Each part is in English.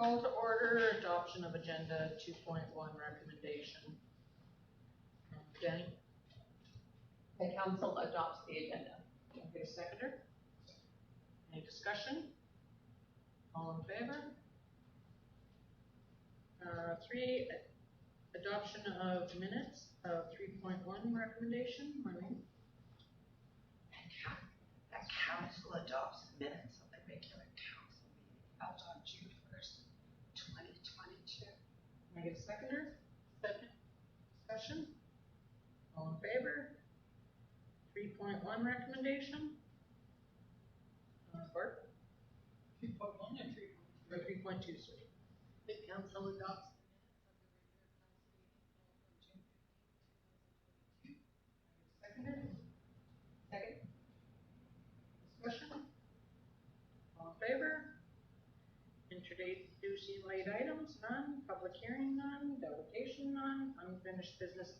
Call to order, adoption of agenda 2.1 recommendation. Jenny? The council adopts the agenda. Can I get a seconder? Any discussion? All in favor? 3, adoption of minutes of 3.1 recommendation. Marlene? That council adopts minutes of the regular council meeting held on June 1st, 2022. Can I get a seconder? Second. Discussion? All in favor? 3.1 recommendation. Bart? 3.1 and 3.2, sorry. The council adopts the minutes of the regular council meeting held on June 15th, 2022. Seconder? Second. Discussion? All in favor? Introducing late items, none. Public hearing, none. Delegation, none. Unfinished business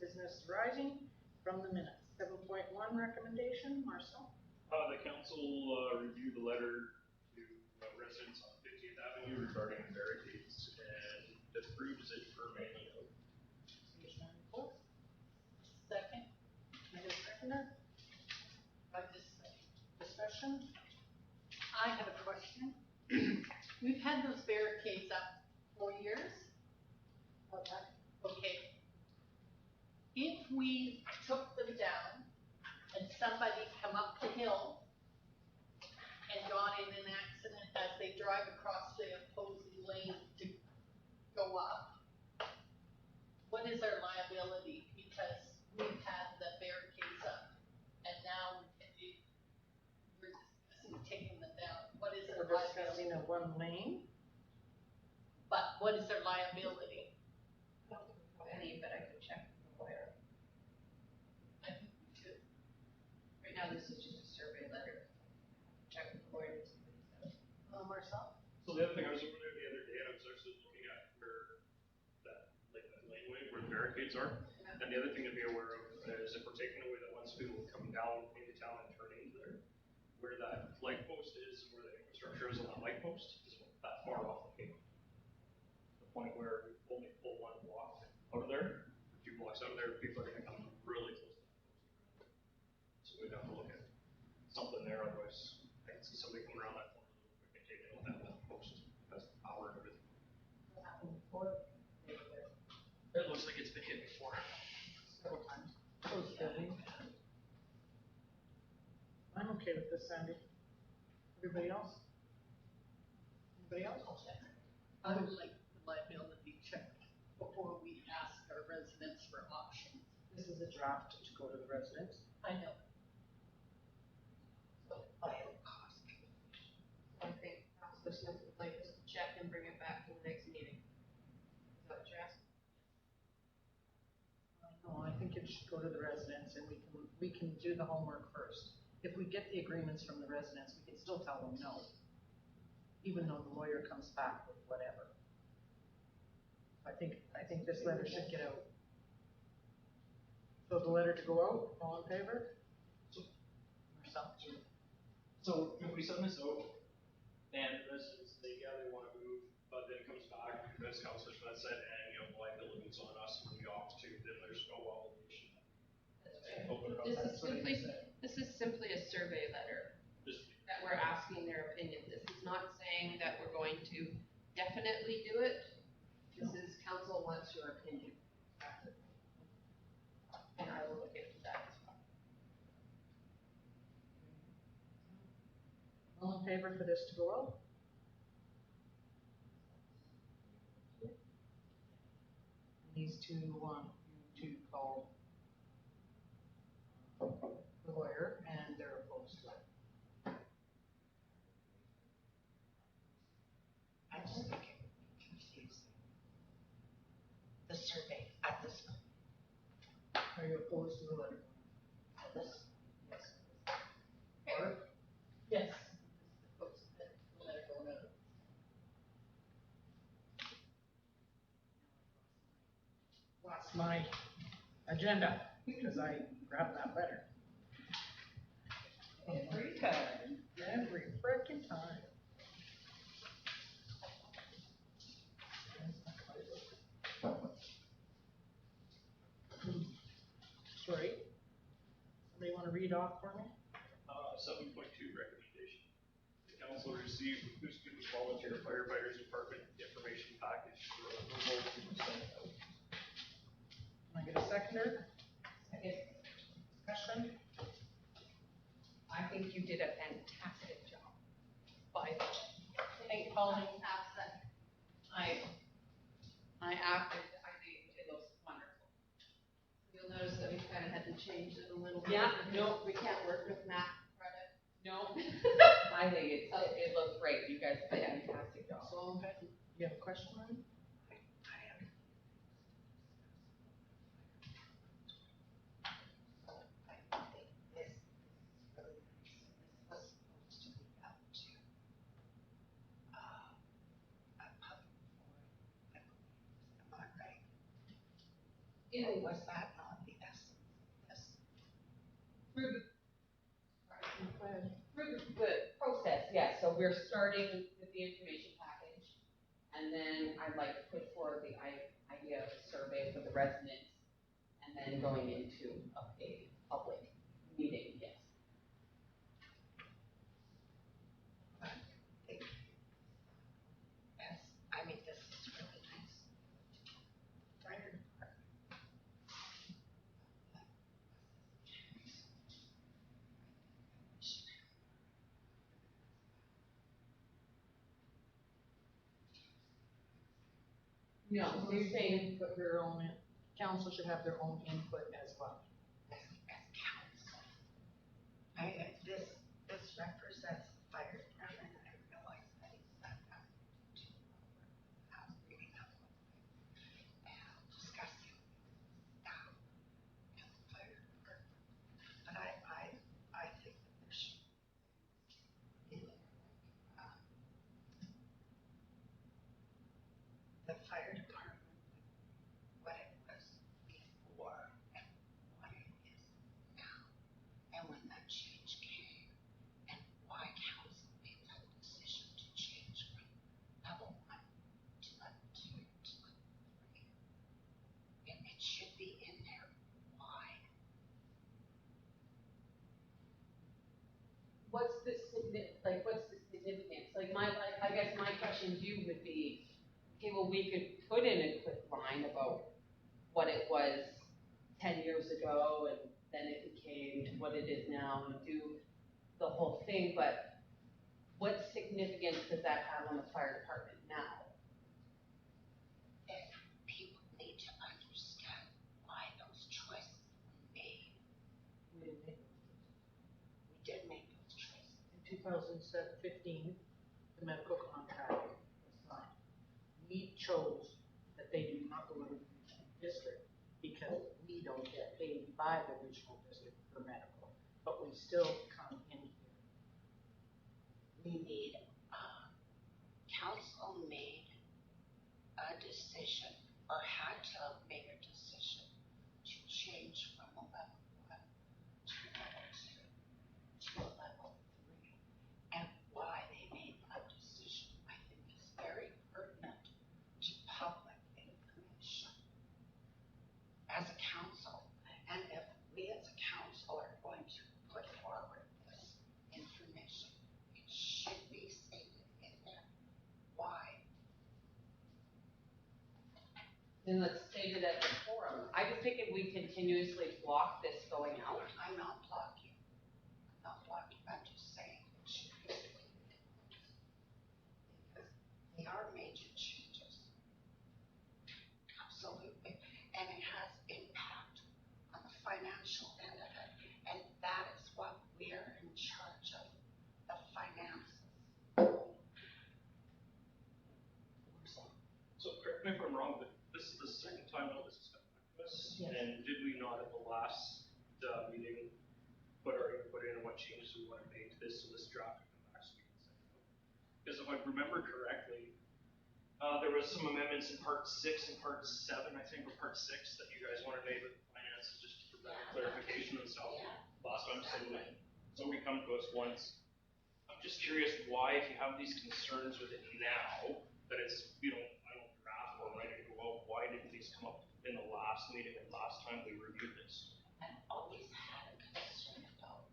arising from the minutes. 7.1 recommendation, Marcel? The council reviewed the letter to residents on 50th Avenue regarding barricades and approves it for manual. Page 94. Second. Can I get a seconder? Discussion? I have a question. We've had those barricades up 4 years. Okay. Okay. If we took them down and somebody come up the hill and got in an accident as they drive across the opposing lane to go up, what is our liability? Because we've had the barricades up and now we're discussing taking them down. What is We're our discussing liability? a one lane. But what is their liability? I don't think we have any, but I could check with the lawyer. I think we should. Right now, this is just a survey letter. Check with the lawyer to see what he says. Marcel? So the other thing, I was over there the other day and I was actually looking at where that laneway where the barricades are. Yeah. And the other thing to be aware of is if we're taking away that one speed will come down into town and turn into there, where that light post is, where the infrastructure is on that light post, is that far off the pavement. The point where we only pull one block out of there, a few blocks out of there, people are going to come really close to that post. So we'd have to look at something there, otherwise I can see somebody coming around that corner real quick and taking out that post. That's the power and everything. What happened before? It looks like it's been hit before. Several times. Close building. I'm okay with this, Sandy. Everybody else? Anybody else? I would like the liability checked before we ask our residents for options. This is a draft to go to the residents. I know. So, bio cost. I think Councilor Smith would like us to check and bring it back to the next meeting. Is that what you're asking? No, I think it should go to the residents and we can do the homework first. If we get the agreements from the residents, we can still tell them no, even though the lawyer comes back with whatever. I think this letter should get out. So the letter to go out, all in favor? Marcel? So if we send this out and residents, they want to move, but then it comes back, as Councilor Smith said, and liability's on us when we opt to, then there's no obligation. This is simply a survey letter that we're asking their opinion. This is not saying that we're going to definitely do it. This is council wants your opinion. And I will look into that as well. All in favor for this to go out? These two want you to call the lawyer and they're opposed to it. I just think it would be confusing. The survey at this point. Are you opposed to the letter? At this? Yes. Or Yes. Let it go now. Lost my agenda because I grabbed that letter. every time. Every frickin' time. read off for me? 7.2 recommendation. The council received the Blue Student Volunteer Firefighters Department information package for approval to be sent out. Can I get a seconder? Discussion? I think you did a fantastic job. By the way. Thank Pauline, pass that. I acted, I think it looks wonderful. You'll notice that we kind of had to change it a little bit. Yeah, No, we can't work with Matt credit. No, I think it looks great. You guys did a fantastic job. So, you have a question, Ryan? I am. I think this is really nice. This was supposed to be up to, a public forum, I believe. Am I right? Or was that not the essence of this? Through The process, yes, so we're starting with the information package, and then I'd like to put forward the idea of a survey for the residents, and then going into a public meeting, yes. Thank you. Yes, I mean, this is really nice. Fire department. No, so you're saying, Put their own, council should have their own input as well. As council. This represents the fire department, I realize that it's not that to reading up on it and discussing staff and the fire department. But I think that there should be the fire department, what it was before and what it is now. And when that change came, and why council made that decision to change from level 1 to level 2 to level 3. And it should be in there, why? what's the significance? Like I guess my question to you would be, okay, well, we could put in a quick line about what it was 10 years ago, and then it became to what it is now, and do the whole thing, but what significance does that have on the fire department now? And people need to understand why those choices were made. We didn't make those. We did make those choices. In 2015, the medical contract was signed. We chose that they do not go to the regional district because we don't get paid by the regional district for medical, but we still come in here. We need, council made a decision, or had to make a decision to change from a level 1 to level 2 to a level 3. And why they made that decision, I think is very pertinent to public information as a council. And if we as a council are going to put forward this information, it should be stated in there why. Then let's state it at the forum. I just think if we continuously block this going out, I'm not blocking. I'm not blocking, I'm just saying it should be stated in this. Because they are major changes. Absolutely. And it has impact on the financial end of it. And that is what we're in charge of, the finances. So correct me if I'm wrong, but this is the second time now this has come back to us. Yes. And did we not at the last meeting put our input in on what changes we want to make to this, so this draft can come back so we can send it out? Because if I remember correctly, there was some amendments in part 6 and part 7, I think, or part 6 that you guys wanted made with finances, just for better clarification and stuff. Last time, so we come to us once. I'm just curious why, if you have these concerns with it now, that it's, I don't draft or ready to go out, why didn't these come up in the last meeting and last time we reviewed this? And always had a concern about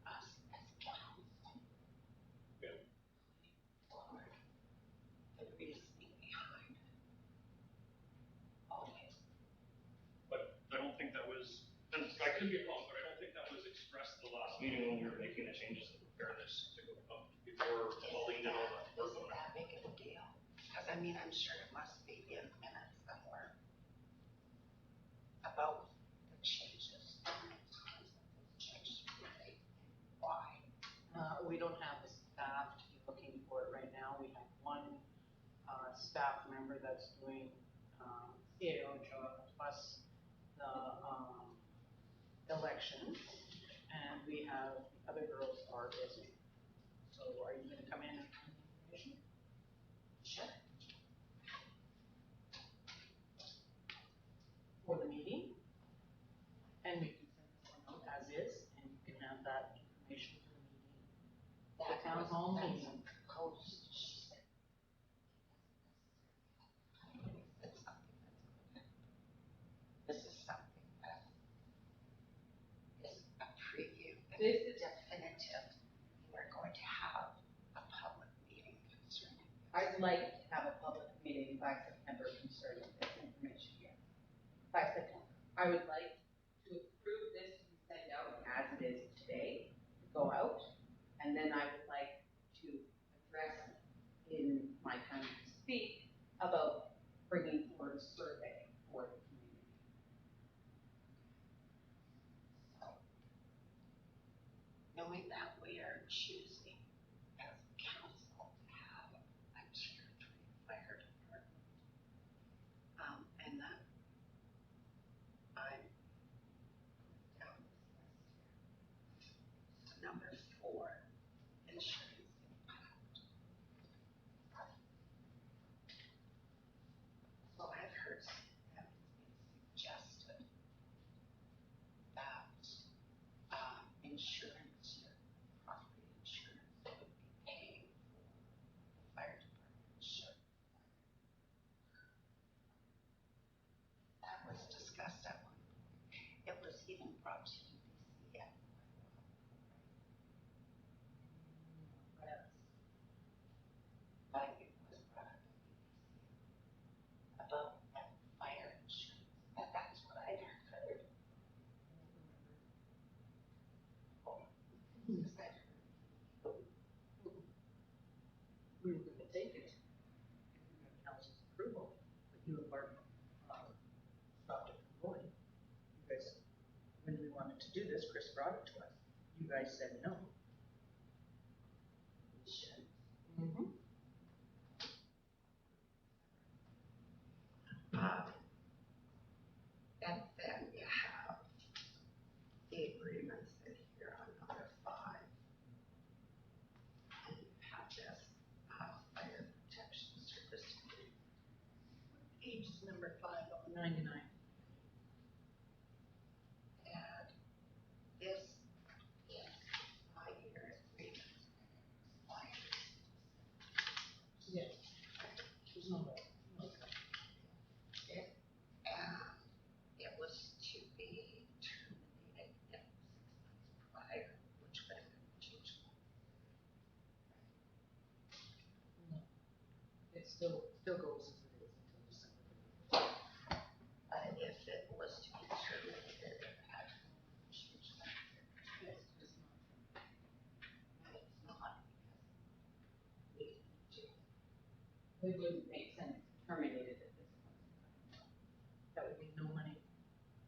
could be wrong, but I don't think that was expressed the last meeting when we were making the changes in fairness to go up before Pauline did all that. Isn't that big of a deal? Because I mean, I'm sure it must be in the minutes somewhere about the changes. Changes were made. Why? We don't have the staff to be looking for it right now. We have one, staff member that's doing, CAO job plus the, election. And we have, the other girls are busy. So are you gonna come in and give me information Sure. for the meeting? And we can send this one out as is, and you can have that information for the meeting. The town hall meeting. Proposed, she said. It's something that's this is something that is a preview. This is definitive. We're going to have a public meeting concerning. I'd like to have a public meeting by September concerning this information here. By September. I would like to approve this to be sent out as it is today, go out, and then I would like to address in my time to speak about bringing forward a survey for the community. So, knowing that we are choosing as council to have a tier 3 fire department, and that I'm down this list here. So number 4, insurance impact. So I've heard that it's been suggested that insurance, your property insurance, would be paying for the fire department insurance. That was discussed at one point. It was even brought to UBC at one point. But it was brought up at UBC about fire insurance. That's what I'd heard. Because I'd heard. We were gonna take it. If we have council's approval, but you have already, stopped it from going. You guys, when we wanted to do this, Chris brought it to us. You guys said no. Insurance. Mm-hmm. And then you have the agreements in here on number 5. And you have this fire protection service agreement. Page is number 5 on 99. And this is 5-year agreement. Expires. Yes. There's no way. It was to be terminated 6 months prior, which would have been June. It still goes as it is until December. But if it was to be terminated at June, It's just not. and it's not because we do. It wouldn't make sense to terminate it at this point. That would mean no money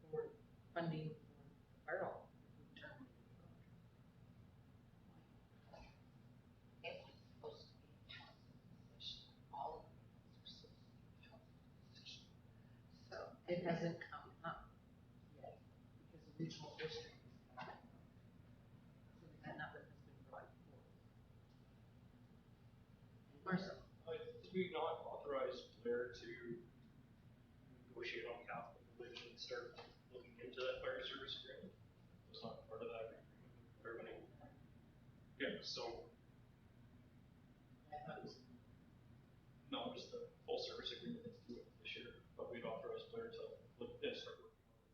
for funding for fire hall. If we terminated the contract. It was supposed to be a council position. All of it was supposed to be a council position. So It hasn't come up yet, because the regional district is coming up. So that nothing has been brought forward. Marcel, Did we not authorize Blair to negotiate on capital village and start looking into that fire service agreement? Was not part of that agreement with everybody. Yeah, so, I thought it was, no, it was the full service agreement that's due this year, but we'd authorize Blair to look, start working on it.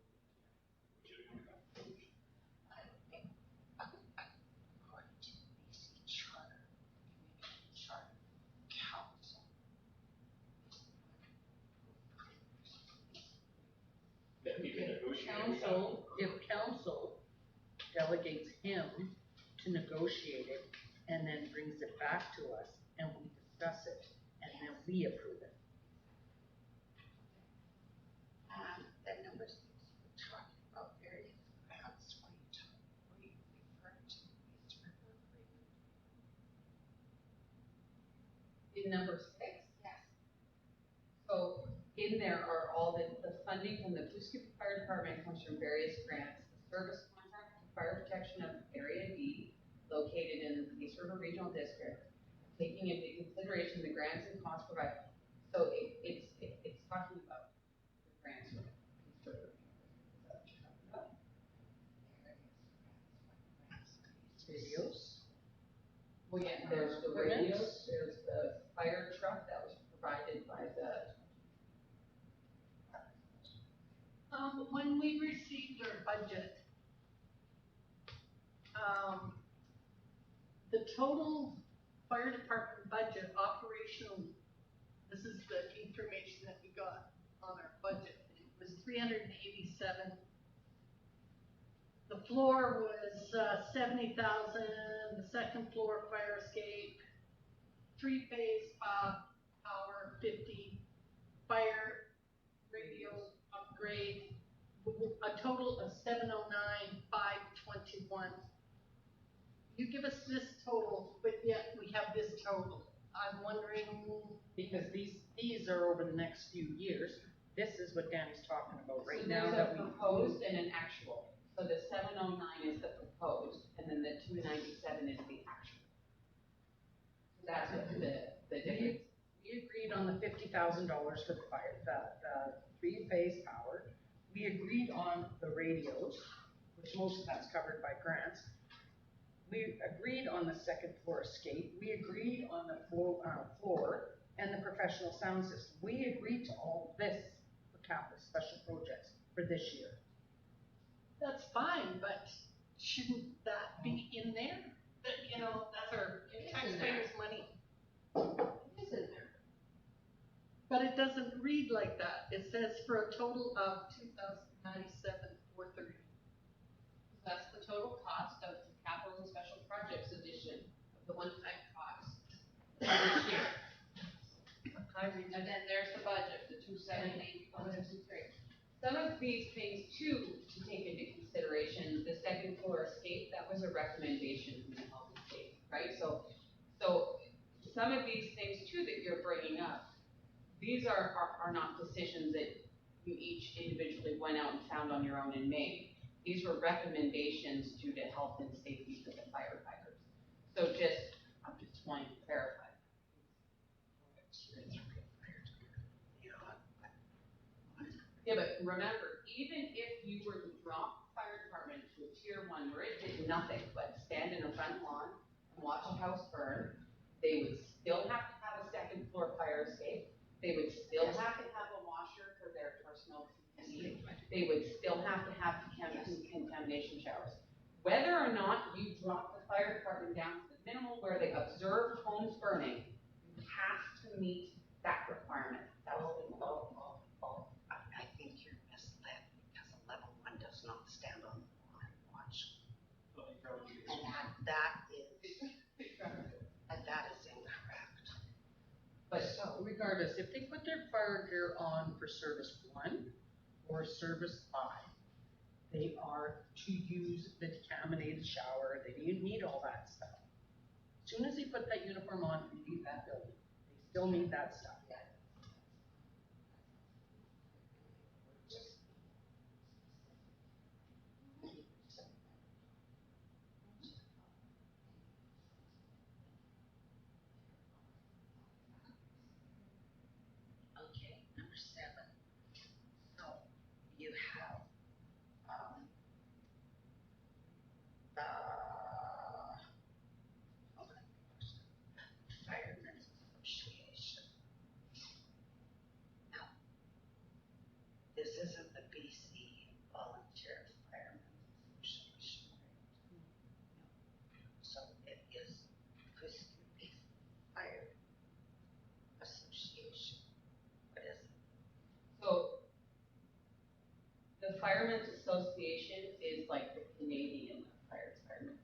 Negotiating on capital village. I think, according to the BC Charter, Community Charter, council is the one who approves these. Yeah, you can negotiate council delegates him to negotiate it and then brings it back to us and we discuss it and then we approve it. Then number 6, we're talking about various grants. What are you referring to? East River Agreement? In number 6, Yes. so in there are all the funding from the Poughkeepsie Fire Department comes from various grants. The service contract for fire protection of Area D, located in the East River Regional District, taking into consideration the grants and costs provided. So it's talking about the grants from East River. Is that what you're talking about? Videos. Well, yeah, there's the radios, there's the fire truck that was provided by the. When we received our budget, the total fire department budget operational, this is the information that we got on our budget, it was 387. The floor was 70,000, the second floor fire escape, 3-phase power 50, fire radio upgrade, a total of 709,521. You give us this total, but yet we have this total. I'm wondering, Because these are over the next few years. This is what Danny's talking about right So now there's that a we. proposed and an actual. So the 709 is the proposed, and then the 297 is the actual. So that's what the difference. We agreed on the $50,000 for the fire, the 3-phase power. We agreed on the radios, which most of that's covered by grants. We agreed on the second floor escape. We agreed on the floor and the professional sound system. We agreed to all this for capital special projects for this year. that's fine, but shouldn't that be in there? That, you know, that's our taxpayers' money. It is in there. But it doesn't read like that. It says for a total of 2,097,430. That's the total cost of the capital and special projects edition of the one-time cost for this year. And then there's the budget, the 270, 163. Some of these things too, to take into consideration, the second floor escape, that was a recommendation from the health and safety, right? So some of these things too that you're bringing up, these are not decisions that you each individually went out and found on your own and made. These were recommendations due to health and safety for the firefighters. So I'm just wanting to clarify. Yeah, but remember, even if you were to drop the fire department to a tier 1 where it did nothing but stand in a front lawn and watch a house burn, they would still have to have a second floor fire escape. They would still have to have a washer for their personal heating. They would still have to have contamination showers. Whether or not you drop the fire department down to the minimal where they observed homes burning, you have to meet that requirement. I think you're misled because a level 1 does not stand on the floor and watch. And that is incorrect. But regardless, if they put their fire gear on for service 1 or service 5, they are to use the decontaminated shower. They need all that stuff. As soon as they put that uniform on and leave that building, they still need that stuff. Okay, number 7. So you have the Firemen's Association. the Firemen's Association is like the Canadian Firemen's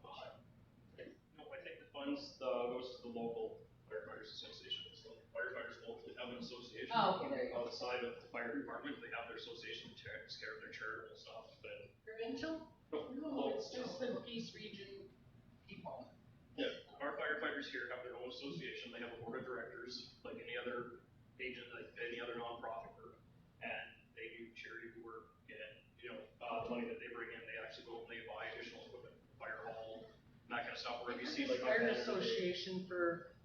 Association. No, I think the funds, goes to the local firefighters association, so firefighters locally have an association. Oh, okay, there you go. Outside of the fire department, they have their association that takes care of their charitable stuff, and. Provincial? No, it's just the East Region people. Yeah, our firefighters here have their own association, they have a board of directors, like any other agent, like any other nonprofit group. And they do charity work, and, the money that they bring in, they actually go and they buy additional equipment, fire hall, and that kind of stuff, where if you see like. Fire Association for.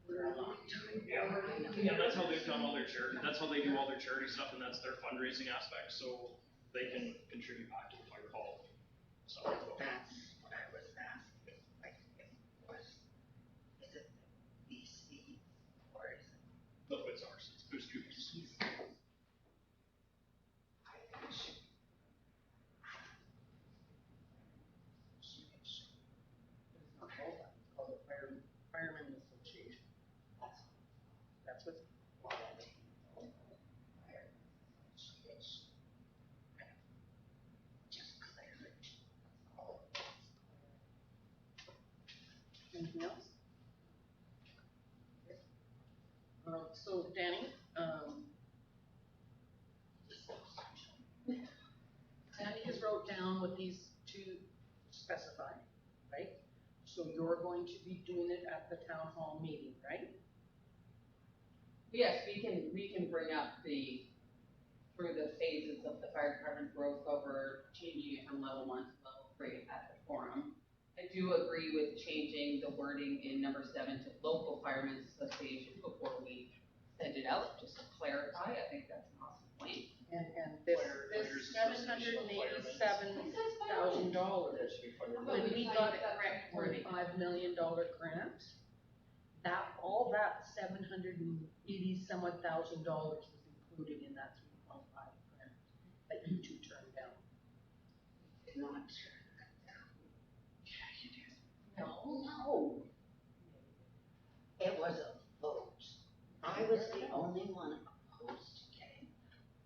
Yeah, and that's how they've done all their charity, that's how they do all their charity stuff, and that's their fundraising aspect, so they can contribute back to the fire hall. So. That's what I was asking, like, if it was, is it the BC or is it? No, it's ours, there's two pieces. I think it should. It's not called that, it's called the Firemen Association. That's what's. What I think, fire association. Just clear it. That's all. Anything else? So Danny, Danny has wrote down what these two specify, right? So you're going to be doing it at the town hall meeting, right? Yes, we can bring up through the phases of the fire department growth over changing it from level 1 to level 3 at the forum. I do agree with changing the wording in number 7 to local firemen's association before we send it out, just to clarify. I think that's an awesome point. And this Firefighters $787,000, when we got that $1.5 million grant, all that $780,000 was included in that 3.5 grant that you two turned down. Did not turn that down. No. It was a vote. I was the only one opposed to getting,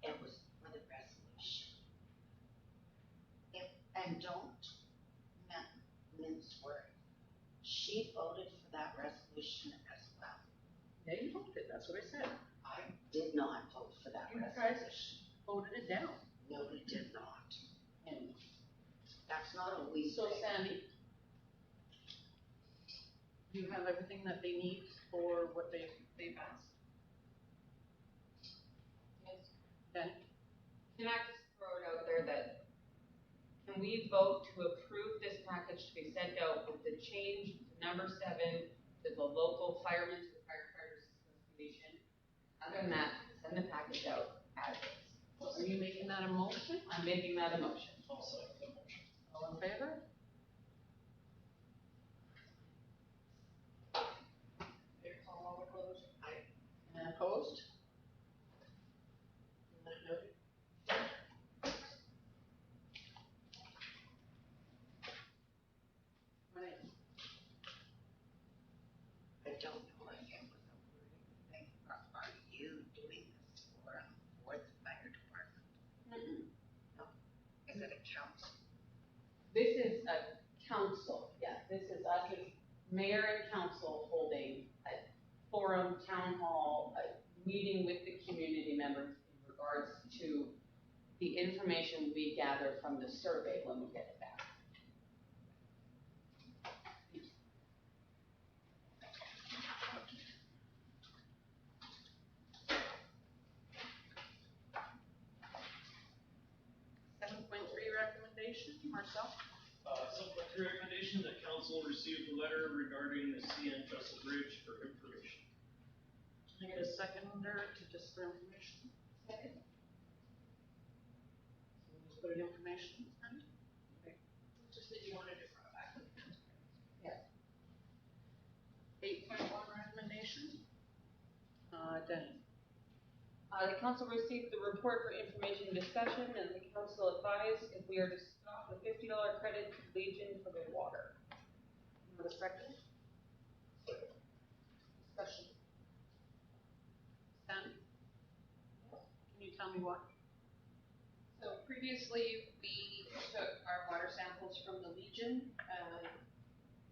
it was for the resolution. And don't mince words. She voted for that resolution as well. Yeah, you voted, that's what I said. I did not vote for that You guys resolution. voted it down. No, we did not. And That's not a we so thing. Sandy, you have everything that they need for what they've asked? Yes. Danny? Can I just throw it out there that, can we vote to approve this package to be sent out with the change to number 7 to the local firemen's and firefighters association? Other than that, send the package out as is. Are you making that a motion? I'm making that a motion. I'll second the motion. All in favor? And opposed? Noted. Right. I don't know if it was a wording thing, or are you doing this for the fire department? Is it a council? This is a council, yeah, this is us as mayor and council holding a forum, town hall, a meeting with the community members in regards to the information we gather from the survey when we get it back. Recommendation, Marcel? Supplementary recommendation that council receive the letter regarding the CN Trestle Bridge for information. Can I get a seconder to just for information? Second. So we'll just put it information. Okay. Just that you wanted to run it back. 8.1 recommendation. Denny? The council received the report for information discussion, and the council advised if we are to stop the $50 credit to Legion for the water. Have a second? Discussion. Sandy? Can you tell me what? So previously, we took our water samples from the Legion.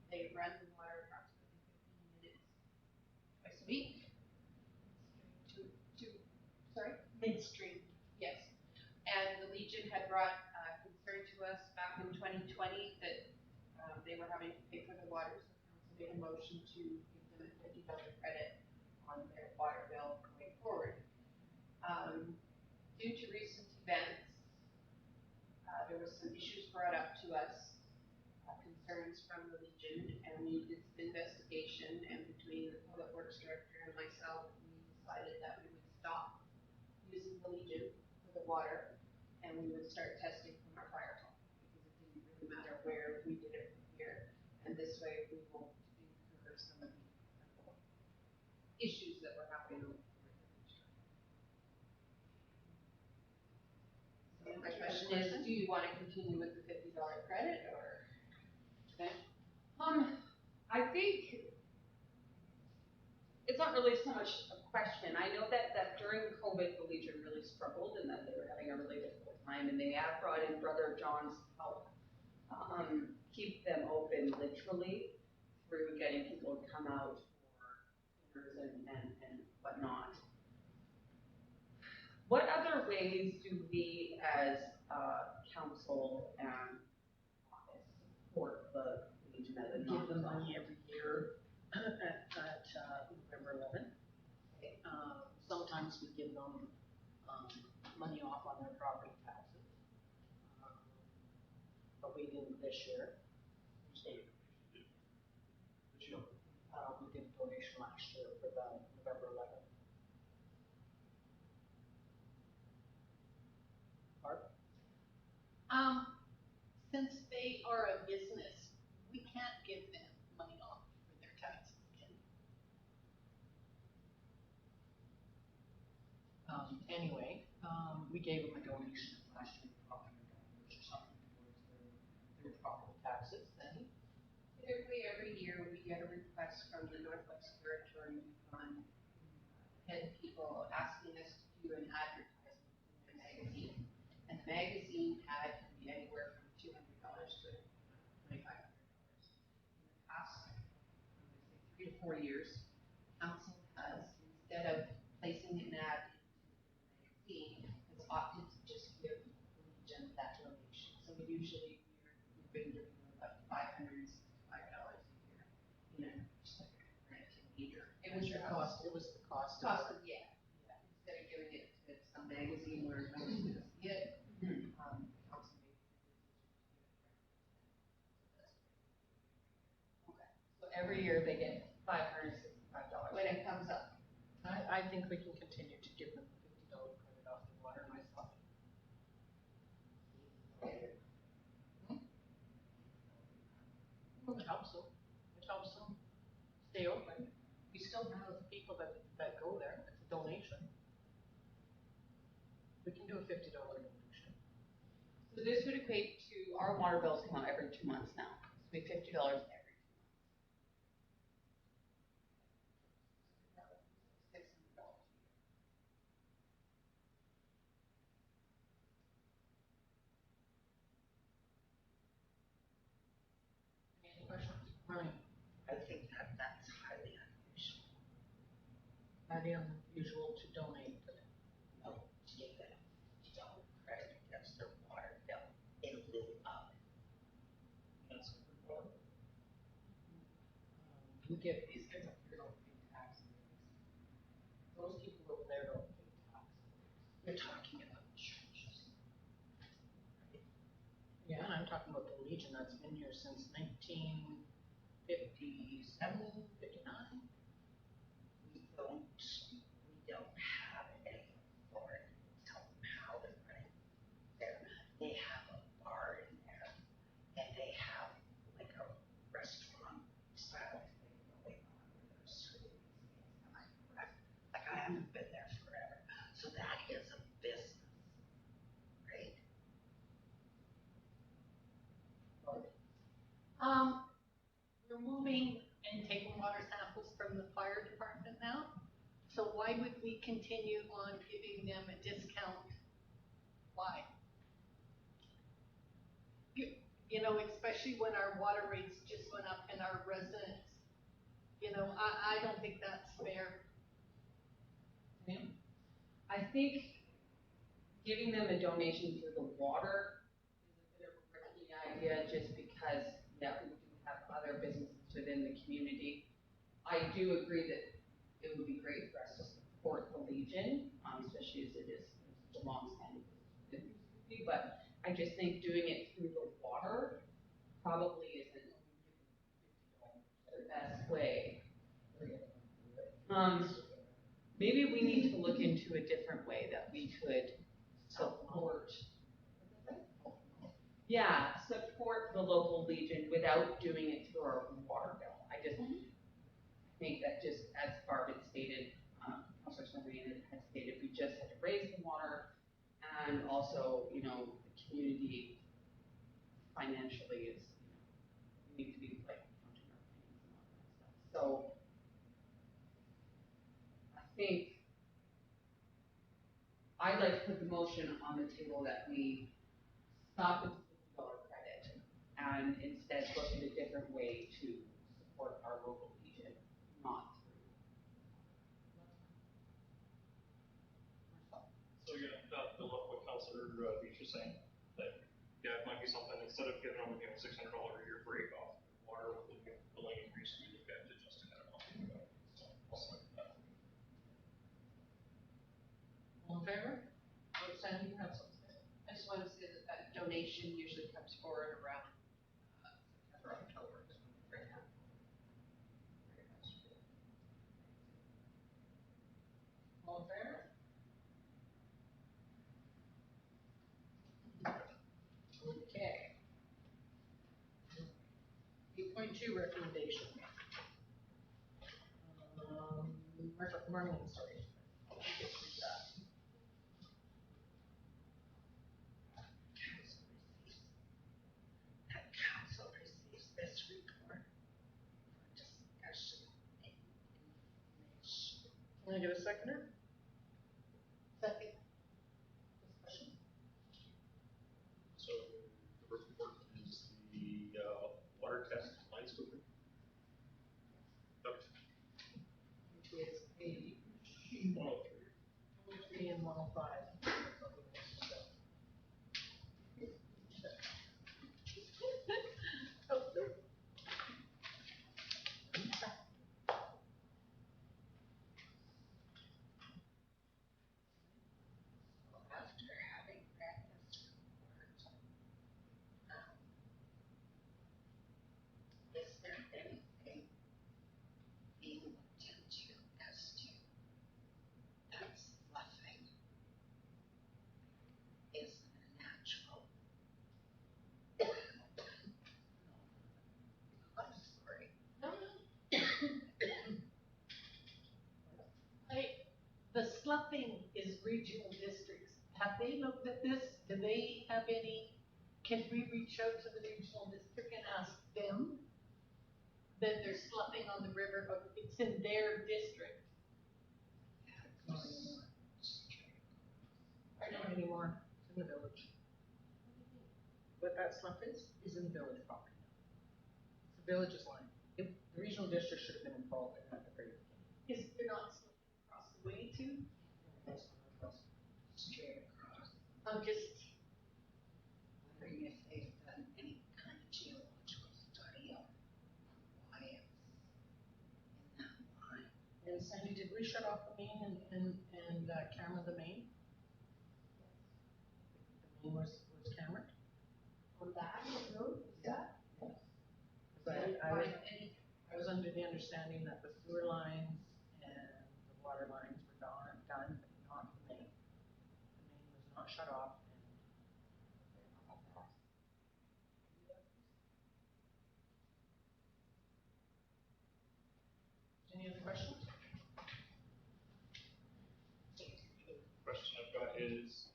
They run the water approximately 15 minutes twice a week. Sorry? Midstream. Yes. And the Legion had brought concern to us back in 2020 that they were having to pay for the water, so council made a motion to give them a $50 credit on their water bill going forward. Due to recent events, there was some issues brought up to us, concerns from the Legion, and we did some investigation, and between the public works director and myself, we decided that we would stop using the Legion for the water, and we would start testing from our fire pump, because it didn't really matter where we did it from here, and this way we won't incur some of the issues that were happening over the Legion. So my question is, do you want to continue with the $50 credit, or? Okay. I think it's not really so much a question. I know that during COVID, the Legion really struggled and that they were having a really difficult time, and they have brought in Brother John's help, keep them open literally through getting people to come out for dinners and whatnot. What other ways do we as council and office support the Legion as a Give them nonprofit? money every year at November 11th. Sometimes we give them money off on their property taxes, but we didn't this year. We did a donation last year for the November 11th. Barb? Since they are a business, we can't give them money off for their taxes, can we? Anyway, we gave them a donation last year, property dollars or something towards their property taxes. Then Typically, every year we get a request from the Northwest Territory Fund, head people asking us to do an advertisement in the magazine. And the magazine ad can be anywhere from $200 to $2,500. In the past, 3 to 4 years, council has, instead of placing an ad into the magazine, has opted to just give the Legion that donation. So usually we've been giving them about $565 a year. You know, just like a grant to major. it was the cost. It was the cost. Cost of, yeah. Instead of giving it to some magazine where no one's gonna see it, council made the decision to give it directly to them. So every year they get $565 when it comes up. I think we can continue to give them the $50 credit off the water myself. It helps them. It helps them stay open. We still have people that go there. It's a donation. We can do a $50 donation. So this would equate to our water bills come out every 2 months now. So it'd be $50 every 2 months. $600 a year. Any questions? Ryan? I think that's highly unusual. Highly unusual to donate. No, to give them $50 credit against their water bill in lieu of. That's a good one. We get these guys up here don't pay taxes. Those people over there don't pay taxes. You're talking about churches. Yeah, and I'm talking about the Legion that's been here since 1957, 59. We don't have any authority to tell them how they're running there. They have a bar in there, and they have like a restaurant style thing going on where they're serving these things. Am I correct? Like I haven't been there forever. So that is a business, right? We're moving and taking water samples from the fire department now. So why would we continue on giving them a discount? Why? you know, especially when our water rates just went up and our residents, you know, I don't think that's fair. I think giving them a donation for the water is a bit of a risky idea, just because, yeah, we do have other businesses within the community. I do agree that it would be great for us to support the Legion, especially as it is such a long-standing business, but I just think doing it through the water probably isn't the best way. Maybe we need to look into a different way that we could support. Yeah, support the local Legion without doing it through our water bill. I just think that, just as Barb had stated, Councilor Serene had stated, we just had to raise the water, and also, you know, the community financially is, we need to be like counting our pennies and all that stuff. So I think I'd like to put the motion on the table that we stop with the $50 credit and instead look at a different way to support our local Legion, not through. So yeah, build up what Councilor Beach is saying, that, yeah, it might be something, instead of giving them, you know, $600 a year break off water with the billing increase, we look at adjusting that amount. So I'll second that. All in favor? Oh, Sandy, you have something? I just wanted to say that that donation usually comes forward around September, October. Right now. All in favor? Okay. 8.2 recommendation. Marlene, sorry. I'll get through that. That council receives this report for discussion and information. Can I get a seconder? Second. Discussion. So the report is the water test line sweeper. Which is page 103. 103 and 105. Oh, no. After having read this report, is there anything being looked into as to that sloughing isn't a natural? I'm sorry. The sloughing is regional districts. Have they looked at this? Do they have any, can we reach out to the regional district and ask them that they're sloughing on the river, but it's in their district? Not anymore. Not anymore. It's in the village. What that slump is in the village property. It's the village's line. The regional district should have been involved in that at the very beginning. Is there not sloughing across the way too? Straight across. I'm just, Wondering if they've done any kind of geological study on why it's in that line. And Sandy, did we shut off the main and camera the main? The main was camera? On that road, Yeah. Yes. I was under the understanding that the sewer lines and the water lines were done, but not the main. The main was not shut off. Any other questions? Question I've got is,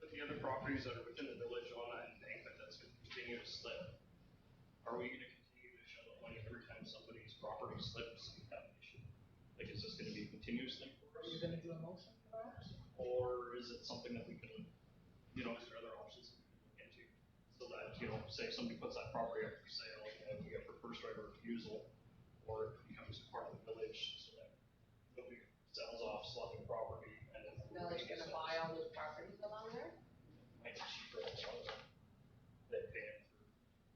with the other properties that are within the village on that embankment that's going to continue to slip, are we going to continue to shell out money every time somebody's property slips and have an issue? Like, is this going to be a continuous thing for Are us? you gonna do a motion for that? Or is it something that we can, you know, is there other options that we can look into? say if somebody puts that property up for sale, and we get for first right of refusal, or it becomes part of the village, so that nobody sells off slumming property, and then. The village gonna buy all those properties along there? Might be cheaper than one of them. They pay it for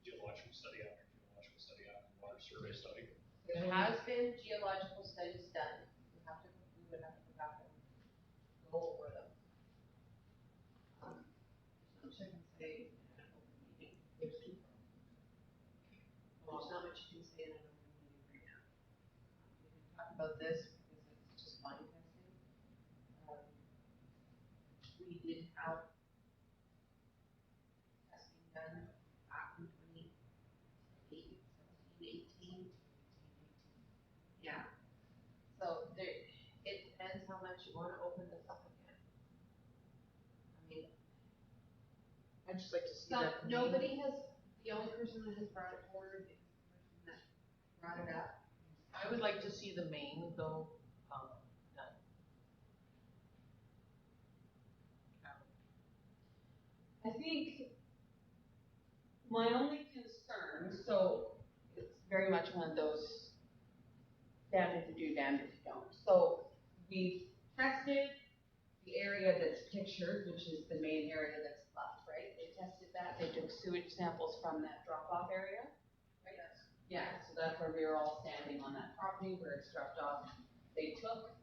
geological study after water survey study. There has been geological studies done, we would have to go back and go over them. Which I can say, in an open meeting, there's two problems. There's not much you can say in an open meeting right now. We can talk about this because it's just line testing. We did have testing done back in 2018. Yeah. So there, it depends how much you wanna open this up again. I mean, I'd just like to see some, that. nobody has, the only person that has brought it forward is the person that brought it up. I would like to see the main though, done. I think my only concern, so it's very much one of those damned if you do, damned if you don't. So we've tested the area that's pictured, which is the main area that's left, right? They tested that, they took sewage samples from that drop-off area, right? Yeah, so that's where we were all standing on that property where it's dropped off. They took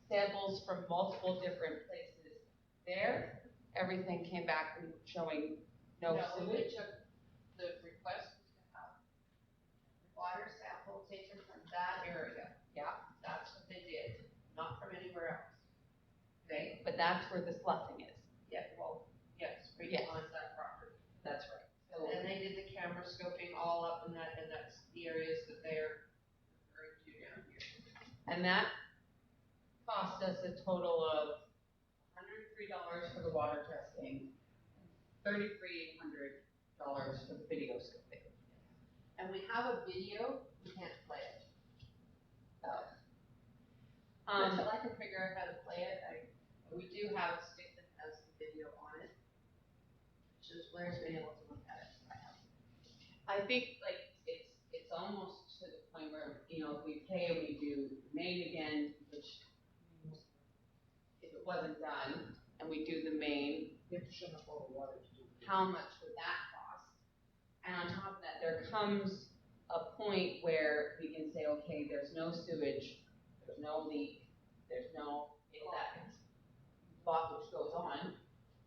samples from multiple different places there. Everything came back showing no They sewage. took, the request was to have water sample taken from that area. Yeah. That's what they did, not from anywhere else. Okay? But that's where the sloughing is. Yeah, well, yes, right Yes. on that property. That's right. And then they did the camera scoping all up in that, and that's the areas that they're referring to down here. And that cost us a total of $103 for the water testing, $3,300 for the video scoping. And we have a video, we can't play it. Until I can figure out how to play it, we do have a stick that has the video on it. Which is Blair's been able to look at it, so I have. I think like it's almost to the point where, you know, if we pay, we do main again, which if it wasn't done, and we do the main, We have to shut off all the water to do. how much would that cost? And on top of that, there comes a point where we can say, okay, there's no sewage, there's no leak, there's no, if that blockage goes on,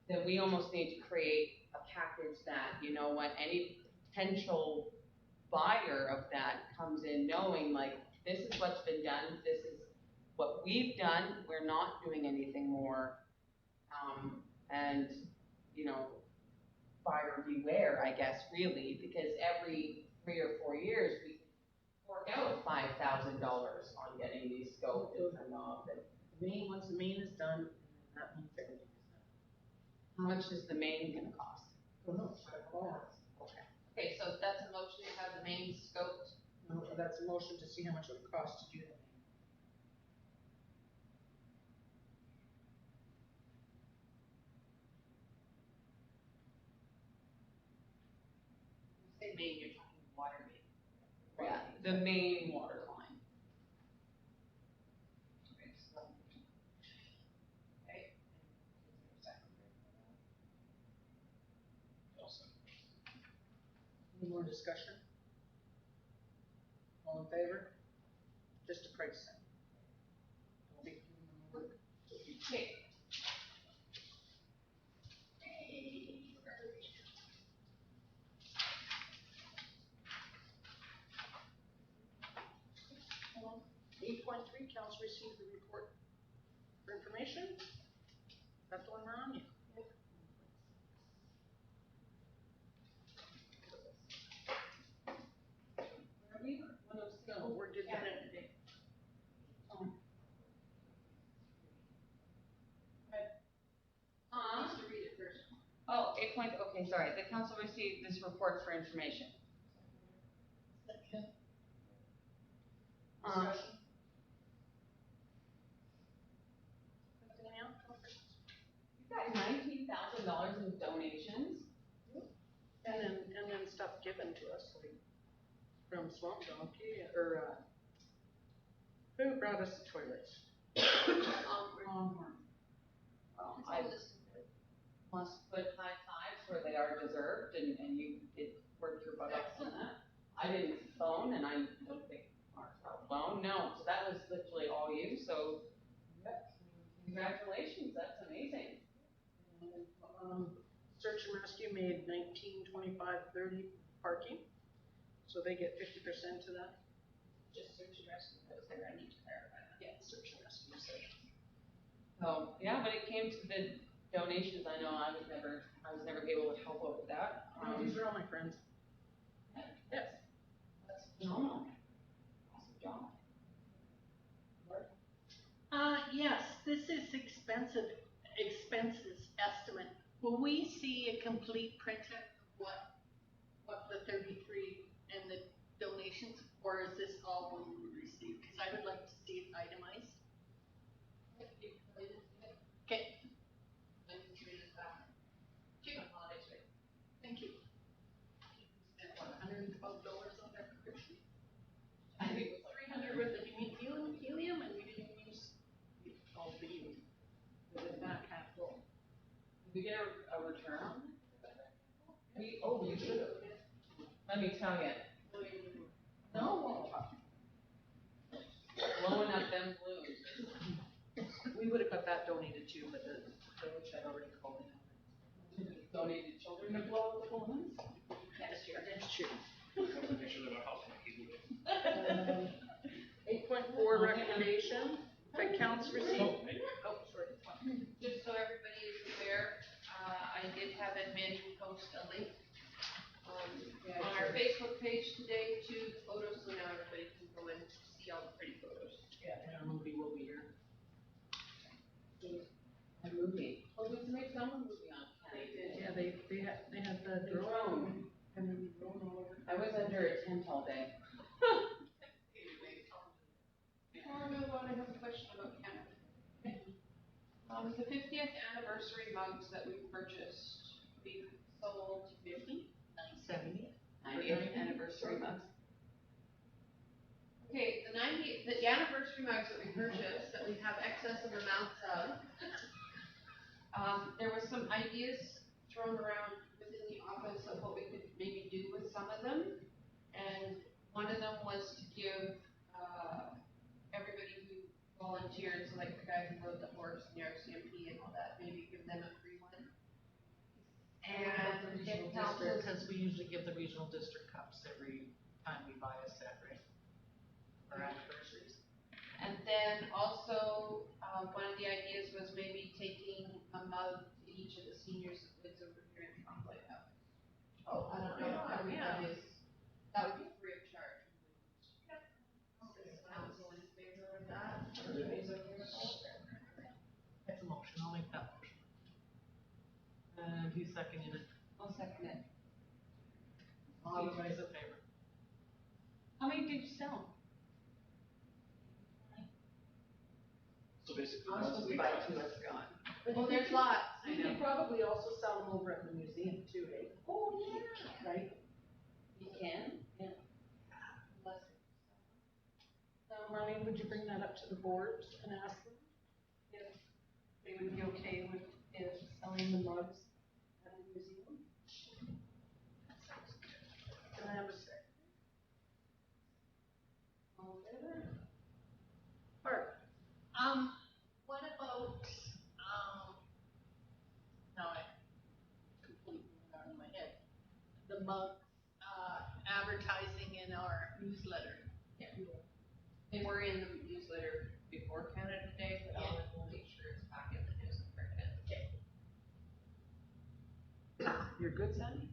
then we almost need to create a package that, you know what, any potential buyer of that comes in knowing like, this is what's been done, this is what we've done, we're not doing anything more. And, you know, buyer beware, I guess, really, because every 3 or 4 years, we fork out $5,000 on getting these scoped and turned off. And The main, once the main is done, that means everything is done. how much is the main gonna cost? Oh, no, shut it all off. Okay, so that's a motion to have the main scoped. No, that's a motion to see how much it would cost to do the main. When you say main, you're talking water main. Yeah, the main water line. Okay, so. Okay. Is there a second? Any more discussion? All in favor? Just a price thing. Don't be giving them work. Okay. Hold on. 8.3, council received the report for information. That's the one we're on, yeah. Where are we? 106. No, we're did that. Needs to read it first. Oh, 8 point, okay, sorry, the council received this report for information. Second. Um, Discussion. Anything else? You got $19,000 in donations? And then stuff given to us, like from Swamp Donkey, or, who brought us the toilets? Longhorn. Well, I must put high fives where they are deserved, and you did work your butt off on that. I didn't phone, and I don't think Marcel phoned, no, so that was literally all you, so, congratulations, that's amazing. Search and Rescue made 19, 25, 30 parking, so they get 50% of that. Just search and rescue, because I need to clarify that. Yeah, Search and Rescue. So, yeah, when it came to the donations, I know I was never able to help out with that. These are all my friends. Yes, that's phenomenal. Awesome job. Yes, this is expenses estimate. Will we see a complete printout of what the 33 and the donations, or is this all what we received? Because I would like to see it itemized. Okay. Thank you. Spent what, $112 on that prescription? I think it was Three hundred with the helium, and we didn't use all the helium. It was back half full. Did we get a return on that? You should have. Let me tell you. No. Blowing up them blues. We would have got that donated too, but the village had already called in. Donated children to blow up the balloons? That's true. Make sure they're not housing people. 8.4 recommendation, accounts received. Oh, sorry. Just so everybody is aware, I did have Ed Manning post a link on our Facebook page today to the photos, so now everybody can go and see all the pretty photos. Yeah, and our movie will be here. A movie. Oh, did they film a movie on Canada? Yeah, they had the drone. And then the drone all over. I was under a tent all day. Before we move on, I have a question about Canada. The 50th anniversary mugs that we purchased, we sold 50. 70. 90th anniversary mugs. Okay, the anniversary mugs that we purchased, that we have excess of amounts of, there was some ideas thrown around within the office of what we could maybe do with some of them. And one of them was to give, everybody who volunteered, so like the guy who rode the horse and the RCMP and all that, maybe give them a free one. And it helps us. Because we usually give the regional district cups every time we buy a set, right? Our anniversaries. And then also, one of the ideas was maybe taking a mug to each of the seniors that lives over here in Tremblay House. Oh, I don't know how that is, that would be free of charge. Is council in favor of that? Everybody's okay with that? That's a motion, I'll make that motion. And who's seconding it? I'll second it. All those in favor? How many did you sell? So basically, I was supposed to buy two, I forgot. Well, there's lots, I We know. could probably also sell them over at the museum too, eh? Oh, yeah. Right? You can? Yeah. Marlene, would you bring that up to the board and ask them if they would be okay with selling the mugs at the museum? Can I have a second? All in favor? Barb? What about, now I completely went out of my head, the mugs, advertising in our newsletter. They were in the newsletter before Canada Day, but I'll make sure it's back in the newsletter again. You're good, Sandy?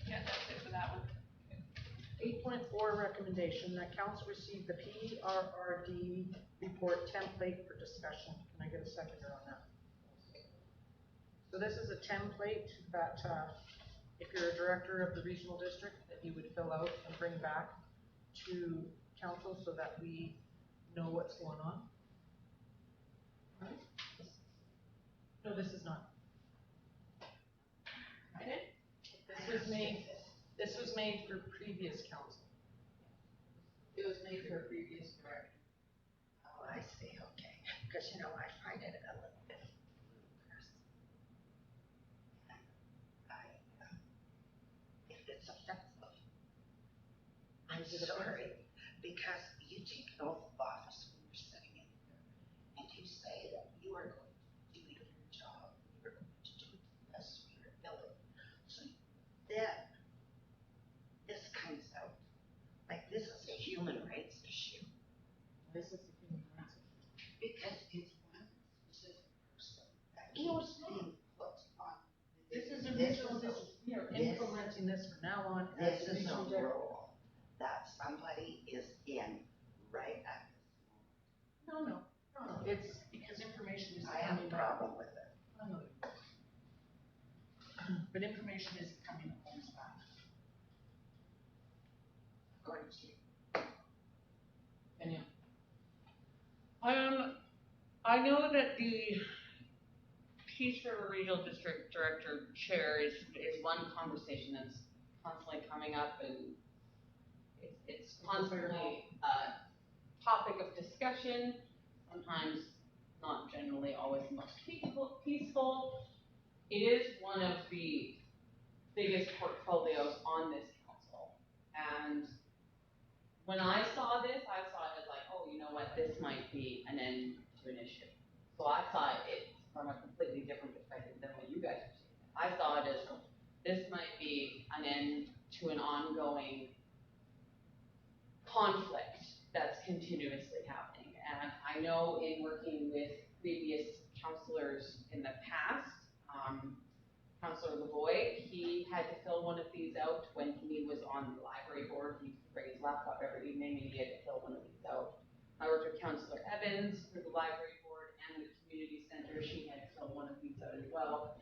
Yeah, that's it for that one. 8.4 recommendation, that council received the PRRD report template for discussion. Can I get a seconder on that? So this is a template that, if you're a director of the regional district, that you would fill out and bring back to council so that we know what's going on. Right? No, this is not. This was made for previous council. It was made for a previous director. Oh, I see, okay, because you know, I find it a little bit ludicrous. And if it's offensive, I'm sorry, because you take an oath of office when you're sitting in here, and you say that you are going to do your job, you're going to do the best for your ability. So then, this comes out, like this is a human rights issue. This is the human rights issue. Because it's one specific person that keeps being put on. This is a This regional is a- district. We are this- implementing this from now on This as a is a regional district. role that somebody is in right at this moment. No. It's because information is I have a coming back. problem with it. I know. But information is coming back. According to you. Anyhow. I know that the Peace River Regional District Director Chair is one conversation that's constantly coming up, and it's constantly a topic of discussion, sometimes not generally always the most peaceful. It is one of the biggest portfolios on this council, and when I saw this, I saw it as like, oh, you know what, this might be an end to an issue. So I saw it from a completely different perspective than what you guys are seeing. I saw it as, this might be an end to an ongoing conflict that's continuously happening. And I know in working with previous councilors in the past, Councilor Lavoy, he had to fill one of these out when he was on the library board. He used to bring his laptop every evening and he had to fill one of these out. I worked with Councilor Evans for the library board and the community center. She had to fill one of these out as well.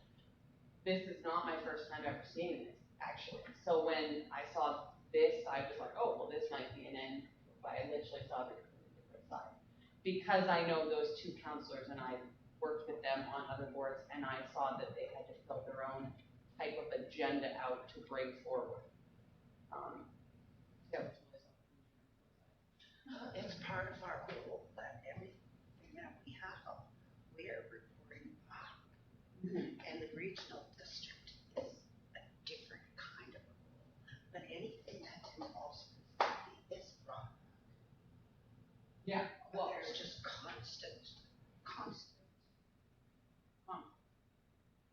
This is not my first time ever seeing this, actually. So when I saw this, I was like, oh, well, this might be an end. But I literally saw the different side. Because I know those two councilors and I worked with them on other boards, and I saw that they had to fill their own type of agenda out to bring forward. It's part of our role that everything that we have, we are reporting back. And the regional district is a different kind of a role. But anything that involves Mississippi is brought back. Yeah, But there's just constant.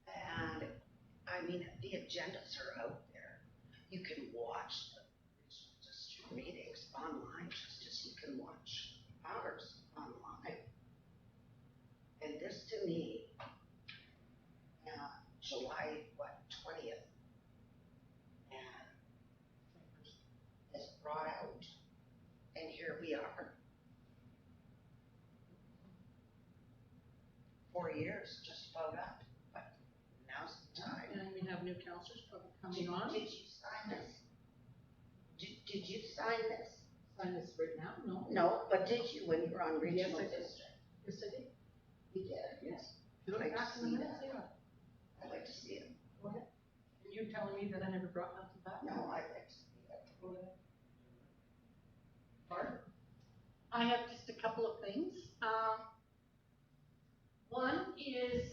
And, I mean, the agendas are out there. You can watch the regional district meetings online, just as you can watch ours online. And this to me, July, 20th, and is brought out, and here we are. 4 years just about up, but now's the time. And we have new councilors coming on. Did you sign this? Did you sign this? Sign this right now? No. No, but did you when you were on regional Yes, I did. district? Yes, I did. You did? Yes. I'd like to Back in see the that. minutes, yeah. I'd like to see it. Go ahead. Are you telling me that I never brought nothing back? No, I'd like to see it. Go ahead. Barb? I have just a couple of things. One is,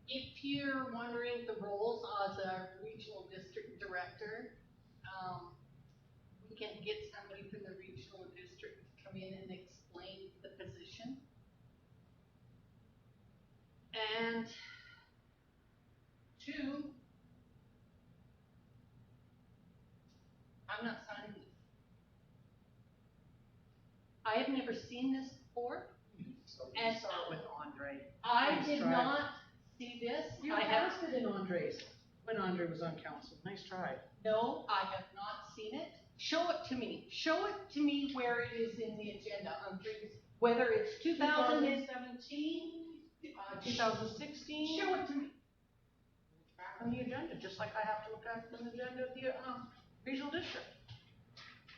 if you're wondering the roles as a regional district director, we can get somebody from the regional district to come in and explain the position. And two, I'm not signing this. I have never seen this before. So you And- saw it with Andre. I Nice did try. not see this. You I have, passed it in Andre's, when Andre was on council. Nice try. no, I have not seen it. Show it to me. Show it to me where it is in the agenda. Whether it's 2017, 2016. show it to me. Back on the agenda, just like I have to look at an agenda of the, regional district.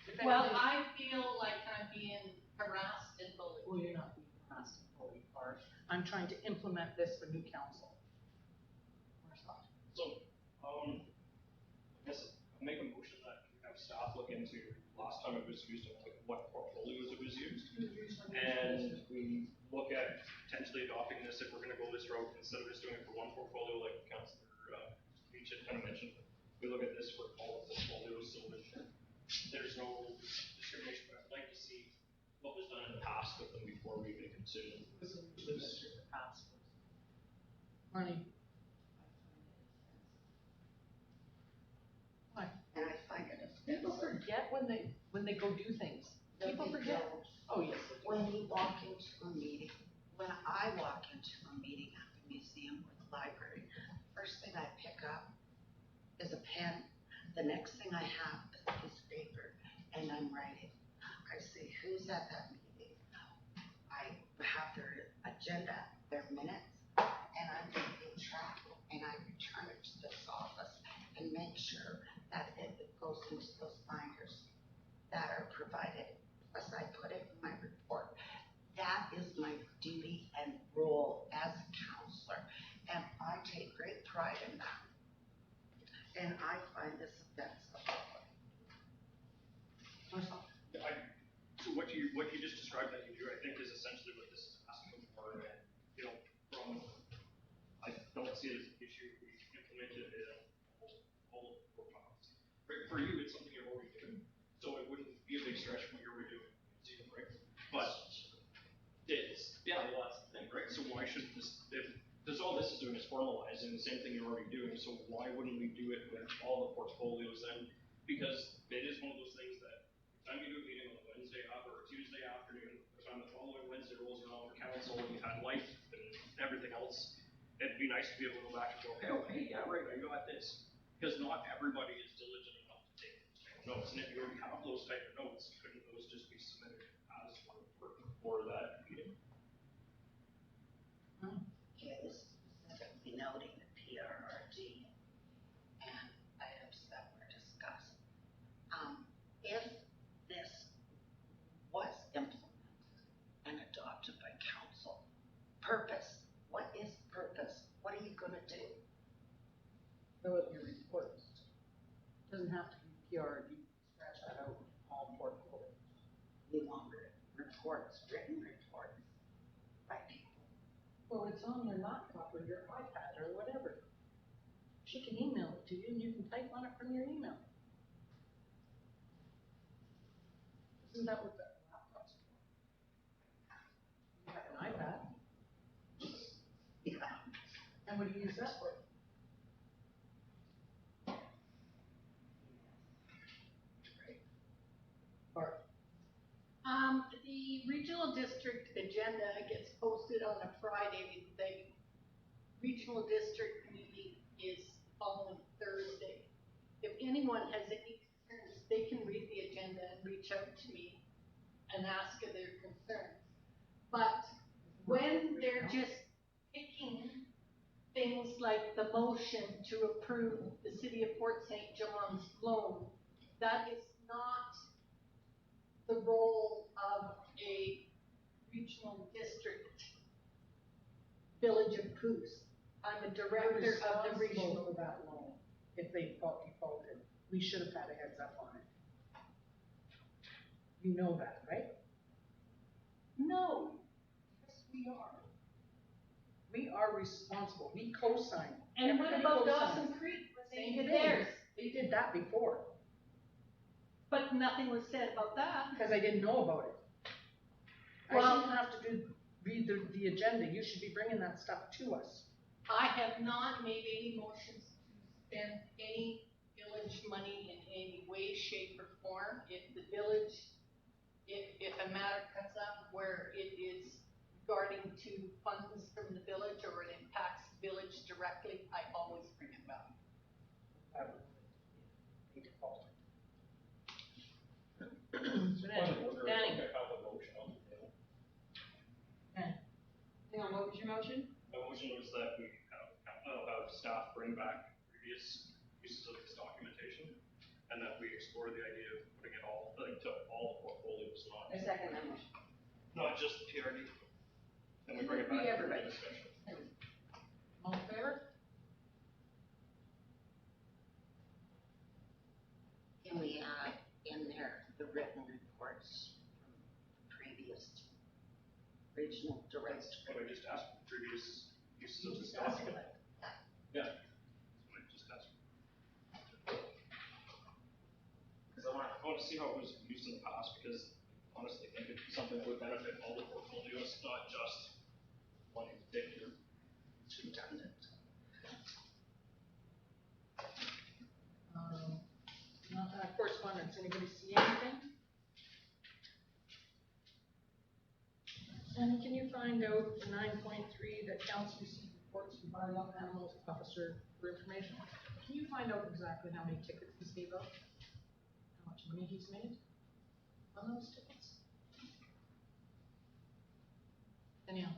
If Well, anything- I feel like I'm being harassed and bullied. Well, you're not being harassed and bullied, Barb. I'm trying to implement this for new council. So, into, last time it was used, and like what portfolios it was used. And we look at potentially adopting this if we're gonna go this route, instead of just doing it for one portfolio like Councillor Beach had kind of mentioned. We look at this for all portfolios, so that there's no discrimination, but I'd like to see what was done in the past with them before we make a decision. Money. And I find it People offensive. forget when they go do things. People forget. Oh, yes. When you walk into a meeting, when I walk into a meeting at the museum or the library, first thing I pick up is a pen. The next thing I have is a piece of paper, and I'm writing. I see who's at that meeting. I have their agenda, their minutes, and I'm keeping track, and I return it to this office and make sure that it goes into those binders that are provided. Plus, I put it in my report. That is my duty and role as a counselor, and I take great pride in that. And I find this offensive. So what you just described that you do, I think, is essentially what this is asking for, and, you know, I don't see it as an issue if we implement it in all policy. For you, it's something you're already doing, so it wouldn't be a big stretch from what you're already doing, right? But it's, yeah, well, that's the thing, right? So why shouldn't this, because all this is doing is formalizing the same thing you're already doing, so why wouldn't we do it with all the portfolios then? Because it is one of those things that, time you do a meeting on a Wednesday or a Tuesday afternoon, by the time the following Wednesday rolls around for council and you've had life and everything else, it'd be nice to be able to go back and go, hey, yeah, right, I got this. Because not everybody is diligent enough to take notes, and if you already have those type of notes, couldn't those just be submitted as for that meeting? It is specifically noting the PRRD and items that were discussed. If this was implemented and adopted by council, purpose, what is purpose? What are you gonna do? Fill out your reports. Doesn't have to be PRD. Scratch that out. All portfolios. You want reports, written reports by people. Well, it's on your laptop or your iPad or whatever. She can email it to you and you can type on it from your email. Isn't that what that laptop's for? You have an iPad. Yeah. And what do you use that for? Or, The regional district agenda gets posted on a Friday. The regional district meeting is following Thursday. If anyone has any concerns, they can read the agenda and reach out to me and ask of their concerns. But when they're just picking things like the motion to approve the City of Fort St. John's loan, that is not the role of a regional district village of Coos. I'm a director of the regional. for that loan, if they defaulted, we should have had a heads up on it. You know that, right? No, Yes, we are. We are responsible, we co-signed. and what Everybody about co-signed. Dawson Creek when they Same did thing. theirs? They did that before, But nothing was said about that. because I didn't know about it. I Well- shouldn't have to read the agenda, you should be bringing that stuff to us. I have not made any motions to spend any village money in any way, shape, or form. If the village, if a matter comes up where it is regarding to funds from the village or it impacts the village directly, I always bring it up. That would be defaulted. Danny. I have a motion on the table. Hang on, what was your motion? My motion was that we have staff bring back previous uses of this documentation, and that we explore the idea of putting it all, like, to all the portfolios, I second that motion. not just the PRD. And we bring it back Be for everybody. discussion. All in favor? Can we add in operational direct. That's what I just asked for the previous uses You of this just asked for document. that. Yeah. That's what I just asked for. Because I want to see how it was used in the past, because honestly, I think it'd be something that would benefit all the portfolios, not just one in particular. Redundant. Not that correspondence, anybody see anything? And can you find out for 9.3 that council received reports from bylaw animal officer for information? Can you find out exactly how many tickets he's gave out? How much money he's made on those tickets? Anyhow,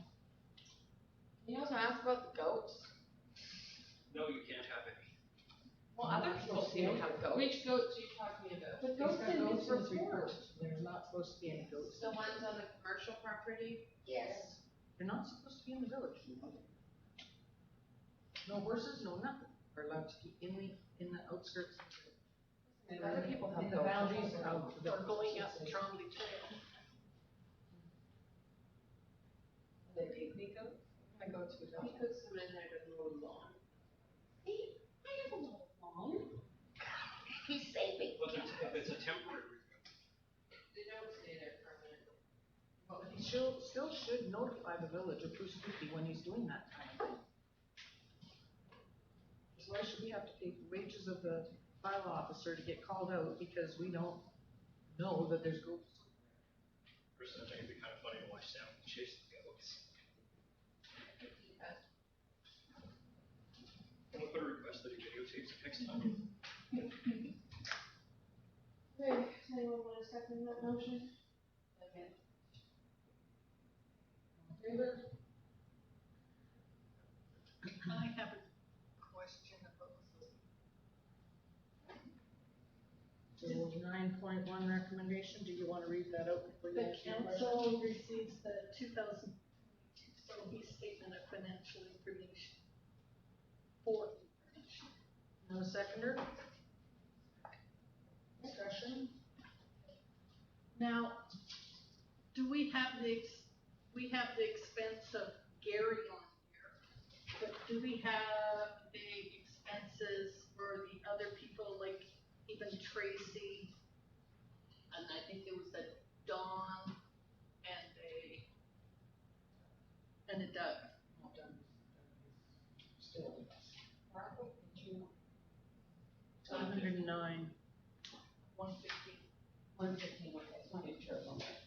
Can you also ask about the goats? No, you can't have any. Well, other people seem to have goats. Which goats are you talking about? The he's goats got in goats his in his report. report. There's not supposed to be any goats. The ones on the commercial property? Yes. They're not supposed to be in the village. No horses, no nothing, are allowed to be in the outskirts. And other people have In the goats. boundaries of the. Or going up Trombley Trail. They pygmy goats? My goats would. He puts them in there to mow the lawn. Hey, I have a little lawn. He's saving. But if it's a temporary, They don't stay there permanently. Well, he still should notify the village of Bruce Creepy when he's doing that kind of thing. So why should we have to pay the wages of the bylaw officer to get called out because we don't know that there's goats? personally, I think it'd be kind of funny to watch Sam chase the goats. I'm gonna put a request that he videotapes it next time. Okay, does anyone want to second that motion? Second. Favor? I have a question about So 9.1 recommendation, do you want to read that out before you the answer your question? council receives the 2022 Sobe Statement of Financial Information for information. No seconder? Discussion? Now, do we have we have the expense of Gary on here, but do we have the expenses for the other people, like even Tracy? And I think there was a Dawn and a Doug. Not done. Still. Marco, did you? 109. 150. 115, okay, just want to make sure it's on there.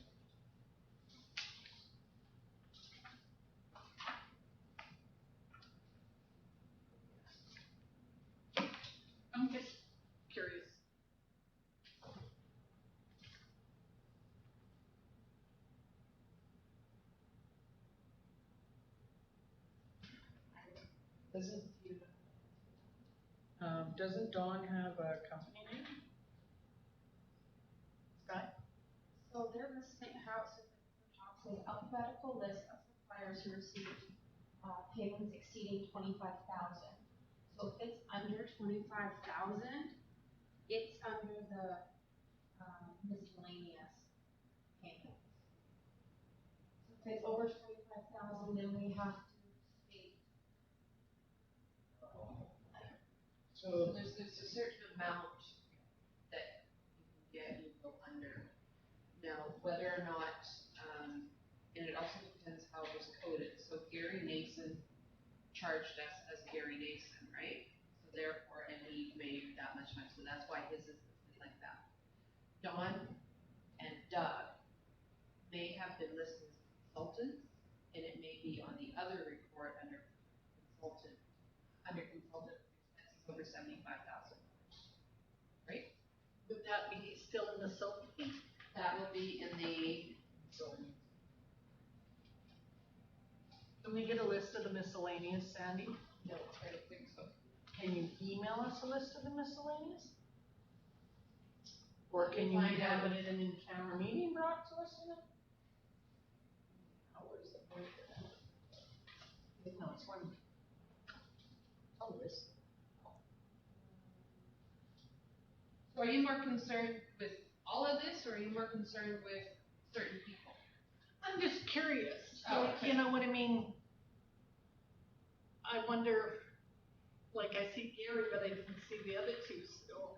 I'm just curious. Doesn't Dawn have a company name? Scott? So they're listing houses, says alphabetical list of suppliers who received, payments exceeding 25,000. So if it's under 25,000, it's under the, miscellaneous payments. So if it's over 25,000, then we have to state. So there's a certain amount that you can get, you go under. Now, whether or not, and it also depends how it was coded. So Gary Nason charged us as Gary Nason, right? So therefore, and he made that much money, so that's why his is listed like that. Dawn and Doug may have been listed as consultants, and it may be on the other report under consultant expenses over 75,000. Right? Would that be still in the Sobe? That will be in the, Can we get a list of the miscellaneous, Sandy? no, I don't think so. Can you email us a list of the miscellaneous? Or can you Find have out. it in an in-camera meeting brought to us in it? Where's the point for that? No, it's one. Oh, this. So are you more concerned with all of this, or are you more concerned with certain people? I'm just curious. So, you know what I mean? I wonder, like, I see Gary, but I didn't see the other two,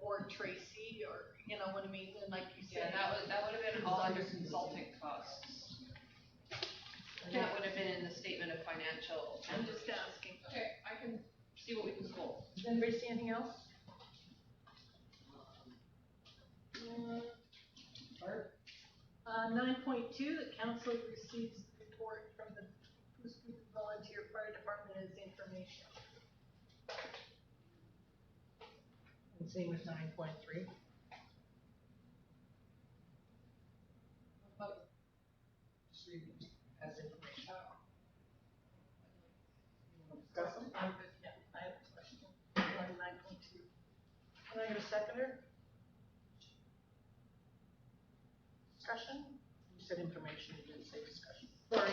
or Tracy, or, you know what I mean, and like you Yeah, said. that would have been all under consulting costs. And that would have been in the statement of financial. I'm just asking. Okay, I can see what we can pull. Does anybody see anything else? 9.2, the council receives the report from the Goose Creek Volunteer Fire Department as information. And same with 9.3. Just read it as information. You wanna discuss them? Yeah, I have a question on 9.2. Can I get a seconder? Discussion? You said information, you didn't say discussion. Sorry.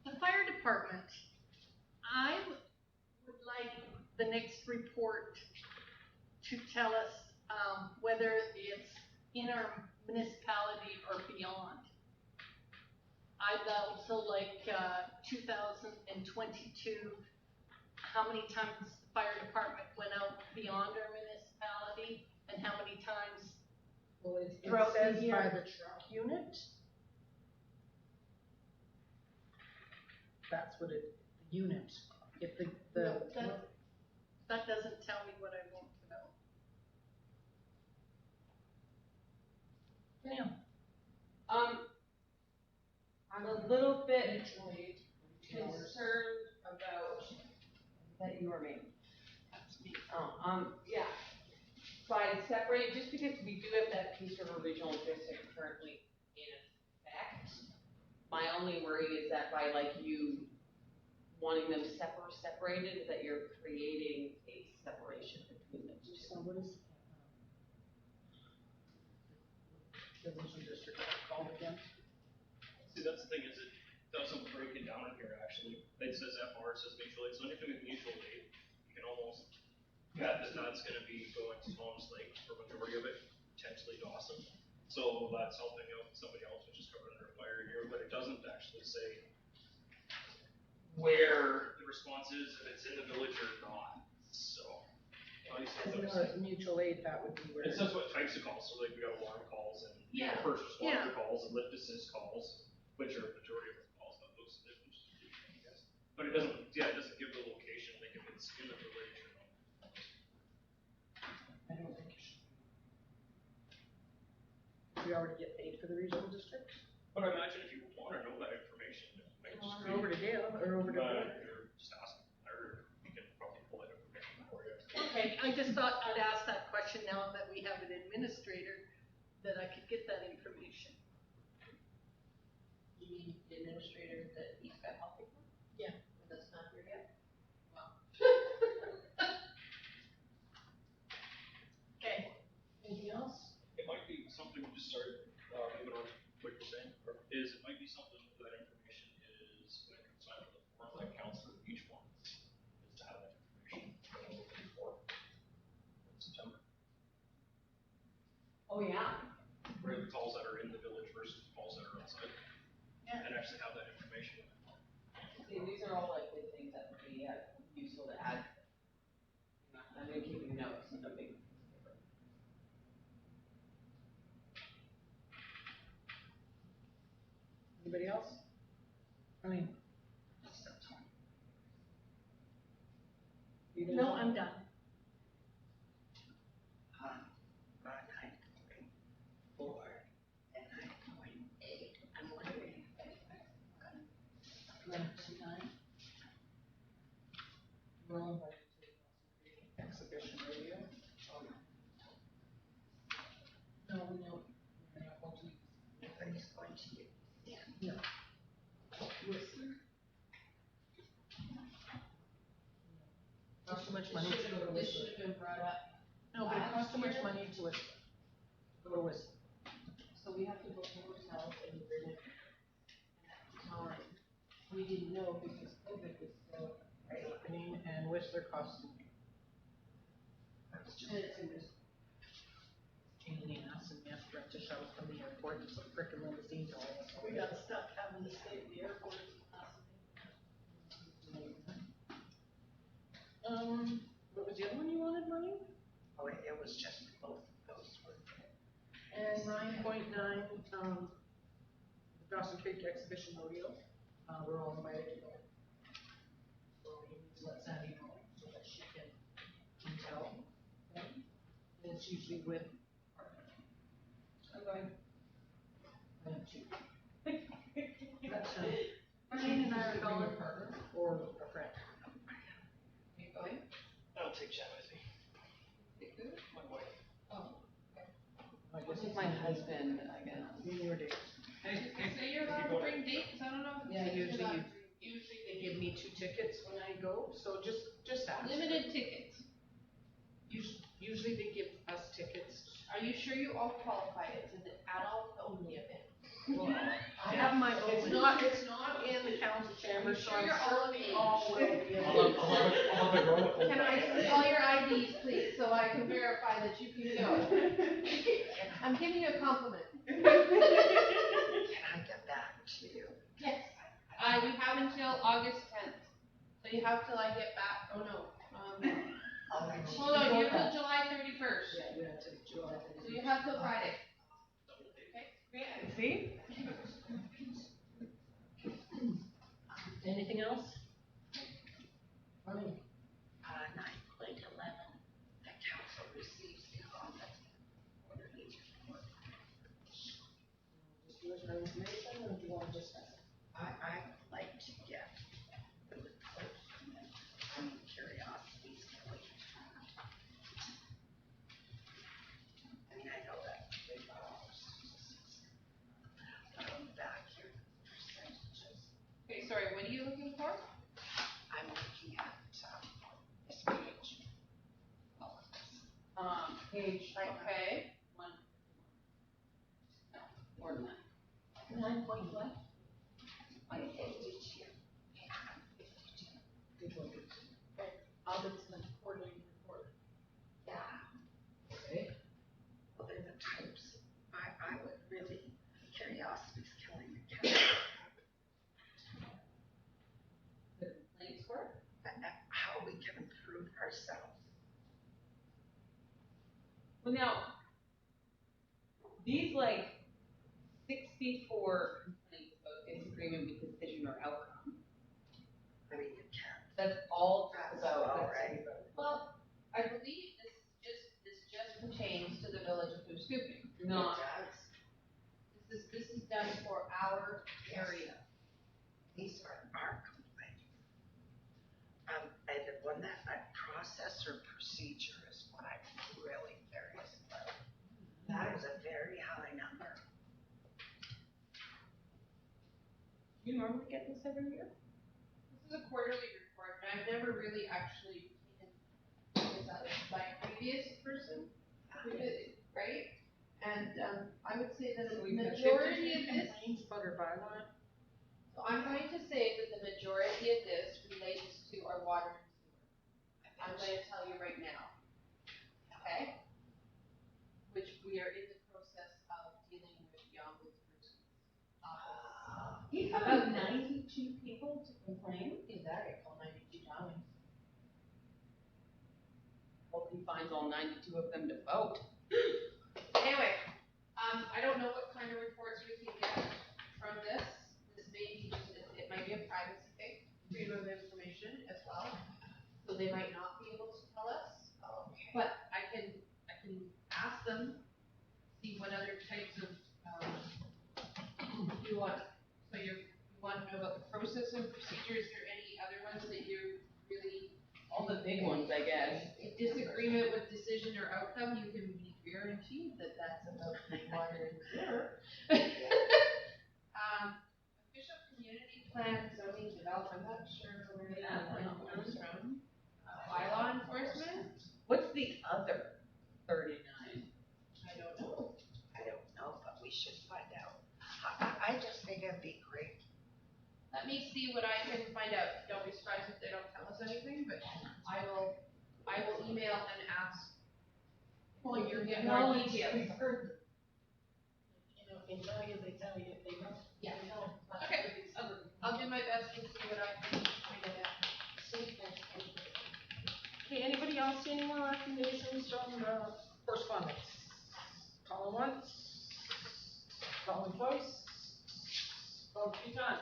The fire department, I would like the next report to tell us, whether it's in our municipality or beyond. I'd also like, 2022, how many times the fire department went out beyond our municipality, and how many times. Well, it Throughout the says by year. the truck unit. That's what it, the unit, if the, That doesn't tell me what I want to know. yeah, I'm a little bit concerned about, that you or me? That's me. Yeah. By separating, just because we do have that Peace River Regional District currently in effect, my only worry is that by like you wanting them separated, that you're creating a separation between the two. so what is the regional district called again? See, that's the thing, is it doesn't break it down in here, actually. It says FR, it says mutual aid, so anything with mutual aid, you can almost bet that that's gonna be going to Tom's Lake for majority of it, potentially Dawson. So that's helping out somebody else, which is covered under fire here, but it doesn't actually say where the response is, if it's in the village or not, so. At least As it in does. our mutual aid, that would be where. It says what types of calls, so like we got alarm calls and Yeah, first responder yeah. calls and lift assist calls, which are the majority of the calls, not those that which is, I guess. But it doesn't, yeah, it doesn't give the location, like if it's in the village or not. I don't think it should. We already get paid for the regional district? But I imagine if you wanna know that information, it might just be. Over to Dale, or over to. Or just ask, or you can probably pull that information for you. Okay, I just thought I'd ask that question now that we have an administrator, that I could get that information. You mean the administrator that he's got helping him? Yeah. And that's not here yet? Okay, Anything else? It might be something, just sorry, moving on, what you're saying, is it might be something that information is, when it comes time for the form, like council each one, is to have that information for September. Oh, yeah. For the calls that are in the village versus calls that are outside. Yeah. And actually have that information. See, these are all like good things that would be useful to add. I'm gonna keep your notes in a big. Anybody else? I mean. You guys- no, I'm done. 9.4 and 9.8, I'm wondering if We're all invited to the exhibition radio. No, we don't. We're not going to. everybody's going to you. Cost too much money to go to This Whistler. should have been brought up, No, but it costs too much money to Whistler. Go to Whistler. so we have to book hotels and bring it. Time. We didn't know because COVID was still, right? Happening, and Whistler costs too much. And it's in this, Pain in the ass, and we have to rent a shuttle from the airport, it's a frickin' limousine to all of us. We got stuck having to stay at the airport Dawson Creek Exhibition Rodeo, we're all invited to go. So we need to let Sandy know so that she can tell them. And it's usually with partners. I'm going. I am too. That's, Marlene and I are going with partner or a friend. Are you going? I'll take Chad with me. You good? My wife. Oh. I guess With my husband, I guess. in your day. So you're allowed to bring dates, I don't know. if Yeah, you're usually allowed you, usually they give me 2 tickets when I go, so just ask. Limited tickets. Usually they give us tickets. Are you sure you all qualify? It's an adult only event. Well, I have my own. It's not in the council chamber, so Sure I'm you're all of age? all will be in. I'll have a grown up. Can I see all your IDs, please, so I can verify that you can go? I'm giving you a compliment. Can I get back to you? Yes. You have until August 10th. So you have till I get back. Oh no. I'll get you. Hold on, you have till July 31st. Yeah, we have to July. So you have till Friday. See? Anything else? Fine. 9.11, the council receives the office. Just do it for information, or do you want to discuss it? I would like to get the report from them. I'm curiosity killing. I mean, I know that $3. Back here, percentages. Okay, sorry, what are you looking for? I'm looking at this page. Page Okay. one. No, more than that. 9 point what? 152. Good one. Ombudsman quarterly report. Yeah. Okay. Well, they're the types. I would really, curiosity's killing the cat. The complaints were? How we can improve ourselves. Well, now, these like 64 complaints about disagreement with decision or outcome, I mean, you can't. that's all That's about. all right. Well, I believe this just pertains to the village of Hooscoping. Not. It does. This is done for our area. These are our complaints. And the one that process or procedure is what I'm really curious about. That is a very high number. Do you normally get this every year? This is a quarterly report, and I've never really actually taken this out of my previous person, right? And, I would say that a So we've got majority of this, Complaints about our bylaw? so I'm going to say that the majority of this relates to our water and sewer. I'm going to tell you right now. Okay? Which we are in the process of dealing with the ombudsman's office. You have about 92 people to complain? Is that I call 92 times. Hope he finds all 92 of them to vote. Anyway, I don't know what kind of reports we can get from this. This may be just, it might be a privacy thing, freedom of information as well. So they might not be able to tell us. Okay. But I can ask them, see what other types of, you want, so you want to know about the process and procedures, or any other ones that you're really All the big ones, I guess. in disagreement with decision or outcome, you can be guaranteed that that's about the water and sewer. Official community plan zoning development, I'm not sure where that one comes from. Bylaw enforcement, What's the other 39? I don't know. I don't know, but we should find out. I just think it'd be great. Let me see what I can find out. Don't be surprised if they don't tell us anything, but I will email and ask. Well, you're getting more details. We've heard. You know, they tell you, they know. Yeah. They know. Okay, I'll do my best to see what I can find out. Okay, anybody else see any more recommendations from the correspondence? Calling once, calling twice. bylaws be done.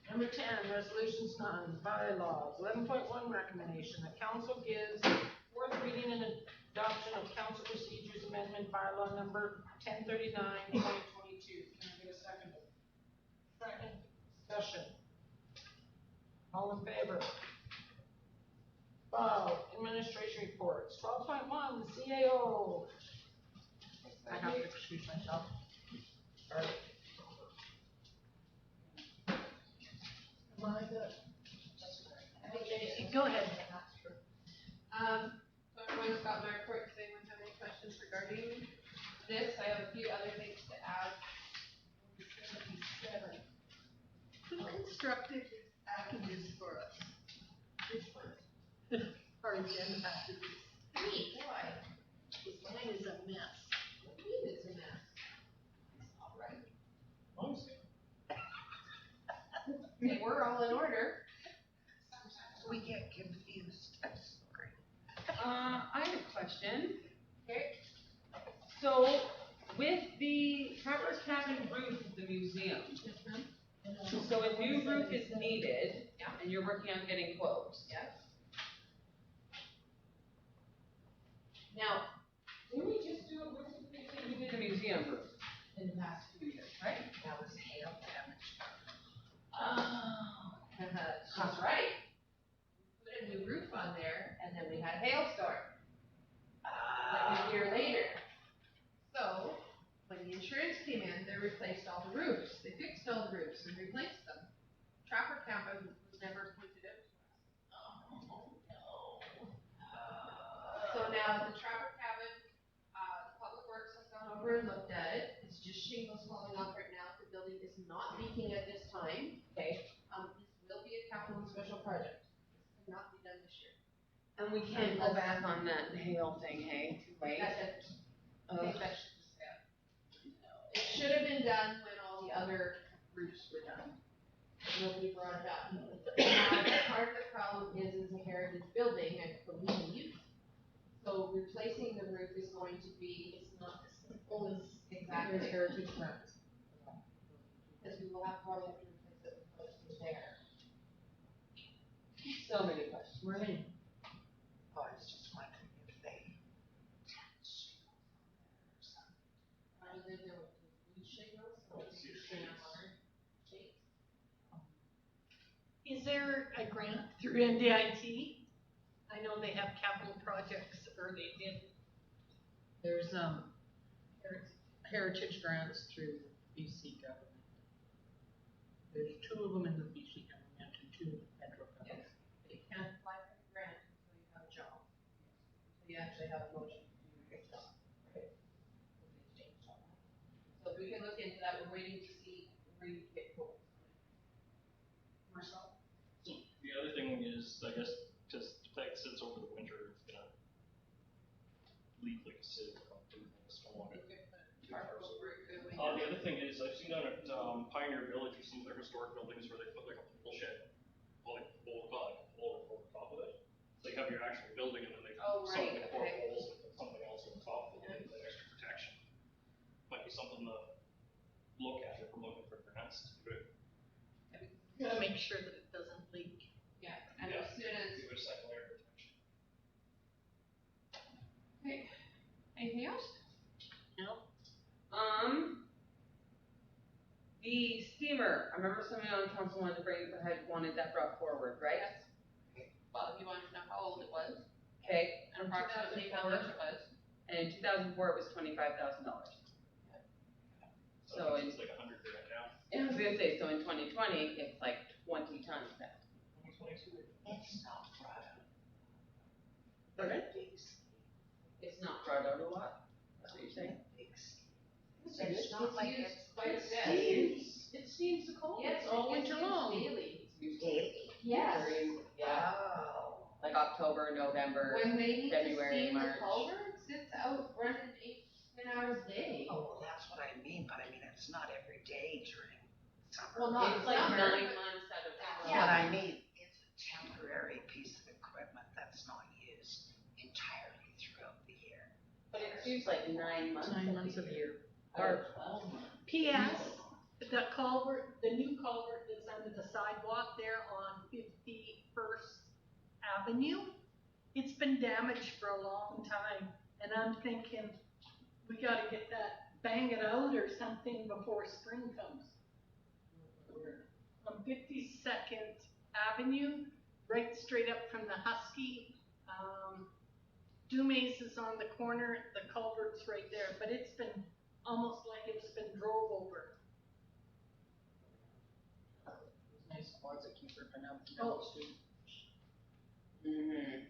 Number 10, resolutions none, bylaws. 11.1 recommendation, the council gives fourth reading and adoption of council procedures amendment bylaw number 1039, 2022. Can I get a second? Second. Discussion. All in favor? Wow, administration reports. 12.1, the CAO. I have to excuse myself. Sorry. Go ahead. So everyone's got my report. Does anyone have any questions regarding this? I have a few other things to add. 77. Who constructed these packages for us? Our agenda packages. Me, why? Mine is a mess. What do you mean it's a mess? All right. They were all in order. We get confused, I'm sorry. I have a question. Okay. So, with the Trappers Cabin roof of the museum, so a new roof is needed, Yeah. and you're working on getting quotes. Yes. Now, didn't we just do a roof replacement? We did a museum roof in the past few years, right? That was hail damage. Oh, that's right. We put a new roof on there, and then we had a hailstorm. Like a year later. So, when the insurance came in, they replaced all the roofs. They fixed all the roofs and replaced them. Trapper Cabin was never pointed out to us. Oh, no. So now the Trapper Cabin, Public Works has gone over and looked at it. It's just shingles falling off right now. The building is not leaking at this time. Okay. This will be a capital and special project. This cannot be done this year. And we can't go back on that hail thing, hey? Too late. That's it. I think that should just stay. It should have been done when all the other roofs were done. Nobody brought it up. Now, part of the problem is it's a heritage building, I believe. So replacing the roof is going to be, it's not as simple as exactly. There's heritage grants. Because we will have probably to replace it with what's there. So many questions. Right. Oh, I was just wondering if they attach shingles on there or something. Rather than there with blue shingles, so it's hard shakes. Is there a grant through NDIT? I know they have capital projects, or they did. There's heritage grants through BC government. There's 2 of them in the BC government and 2 in the federal government. You can't apply for the grant until you have a job. Until you actually have a motion to do your job. Right? So if we can look into that, we're waiting to see where you get quotes. Marcel? The other thing is, I guess, just the fact it sits over the winter, it's gonna leak like a sieve or something. Don't want it. The other thing is, I've seen down at Pioneer Village, you've seen their historic buildings where they put like a pole shed, well, like a pole over top of it. So you have your actual building and then they Oh, put right, something for okay. poles and put something else on top of it, like extra protection. Might be something to look at if we're looking for grants to do it. Gotta make sure that it doesn't leak. Yeah, and as soon as, Give it a second layer of protection. okay, anything else? No? The steamer, I remember somebody on council wanted that brought forward, right? Well, you wanted to know how old it was, Okay, and approximately how much it was. and in 2004 it was $25,000. So it's like $100 now. I was gonna say, so in 2020, it's like 20 tons now. 2022. It's not right. Pardon? It's not brought out a lot, that's what you're saying? It's not like it's quite a bit. It seems to cold. Yes, all it gets winter used long. daily. daily. Yes. Yeah, Oh. like October, November. When they need to February, steam the March. culverts, it's out running 8-10 hours a day. Oh, well, that's what I mean, but I mean, it's not every day during summer. Well, not It's like summer, 9 but- months out of That's Yeah. what I mean. It's a temporary piece of equipment that's not used entirely throughout the year. But it seems like 9 months. 9 months of the year. Or P.S. the culvert, the new culvert that's under the sidewalk there on 51st Avenue, it's been damaged for a long time, and I'm thinking, we gotta get that, bang it out or something before spring comes. On 52nd Avenue, right straight up from the Husky, Dumas is on the corner, the culvert's right there, but it's been almost like it's been drove over. Nice spots that keep ripping up. Oh. Mm-hmm.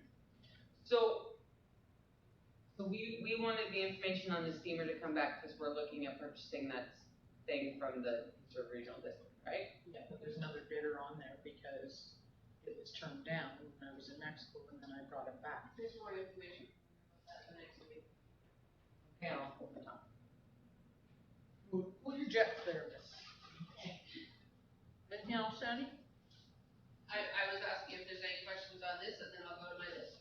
So we wanted the information on the steamer to come back because we're looking at purchasing that thing from the Eastern Regional District, right? Yeah, but there's another bidder on there because it was turned down when I was in Mexico and then I brought it back. There's more information about that the next week. Okay, I'll hold it up. Who's your jet service? Anything else, Sandy? I was asking if there's any questions on this, and then I'll go to my list.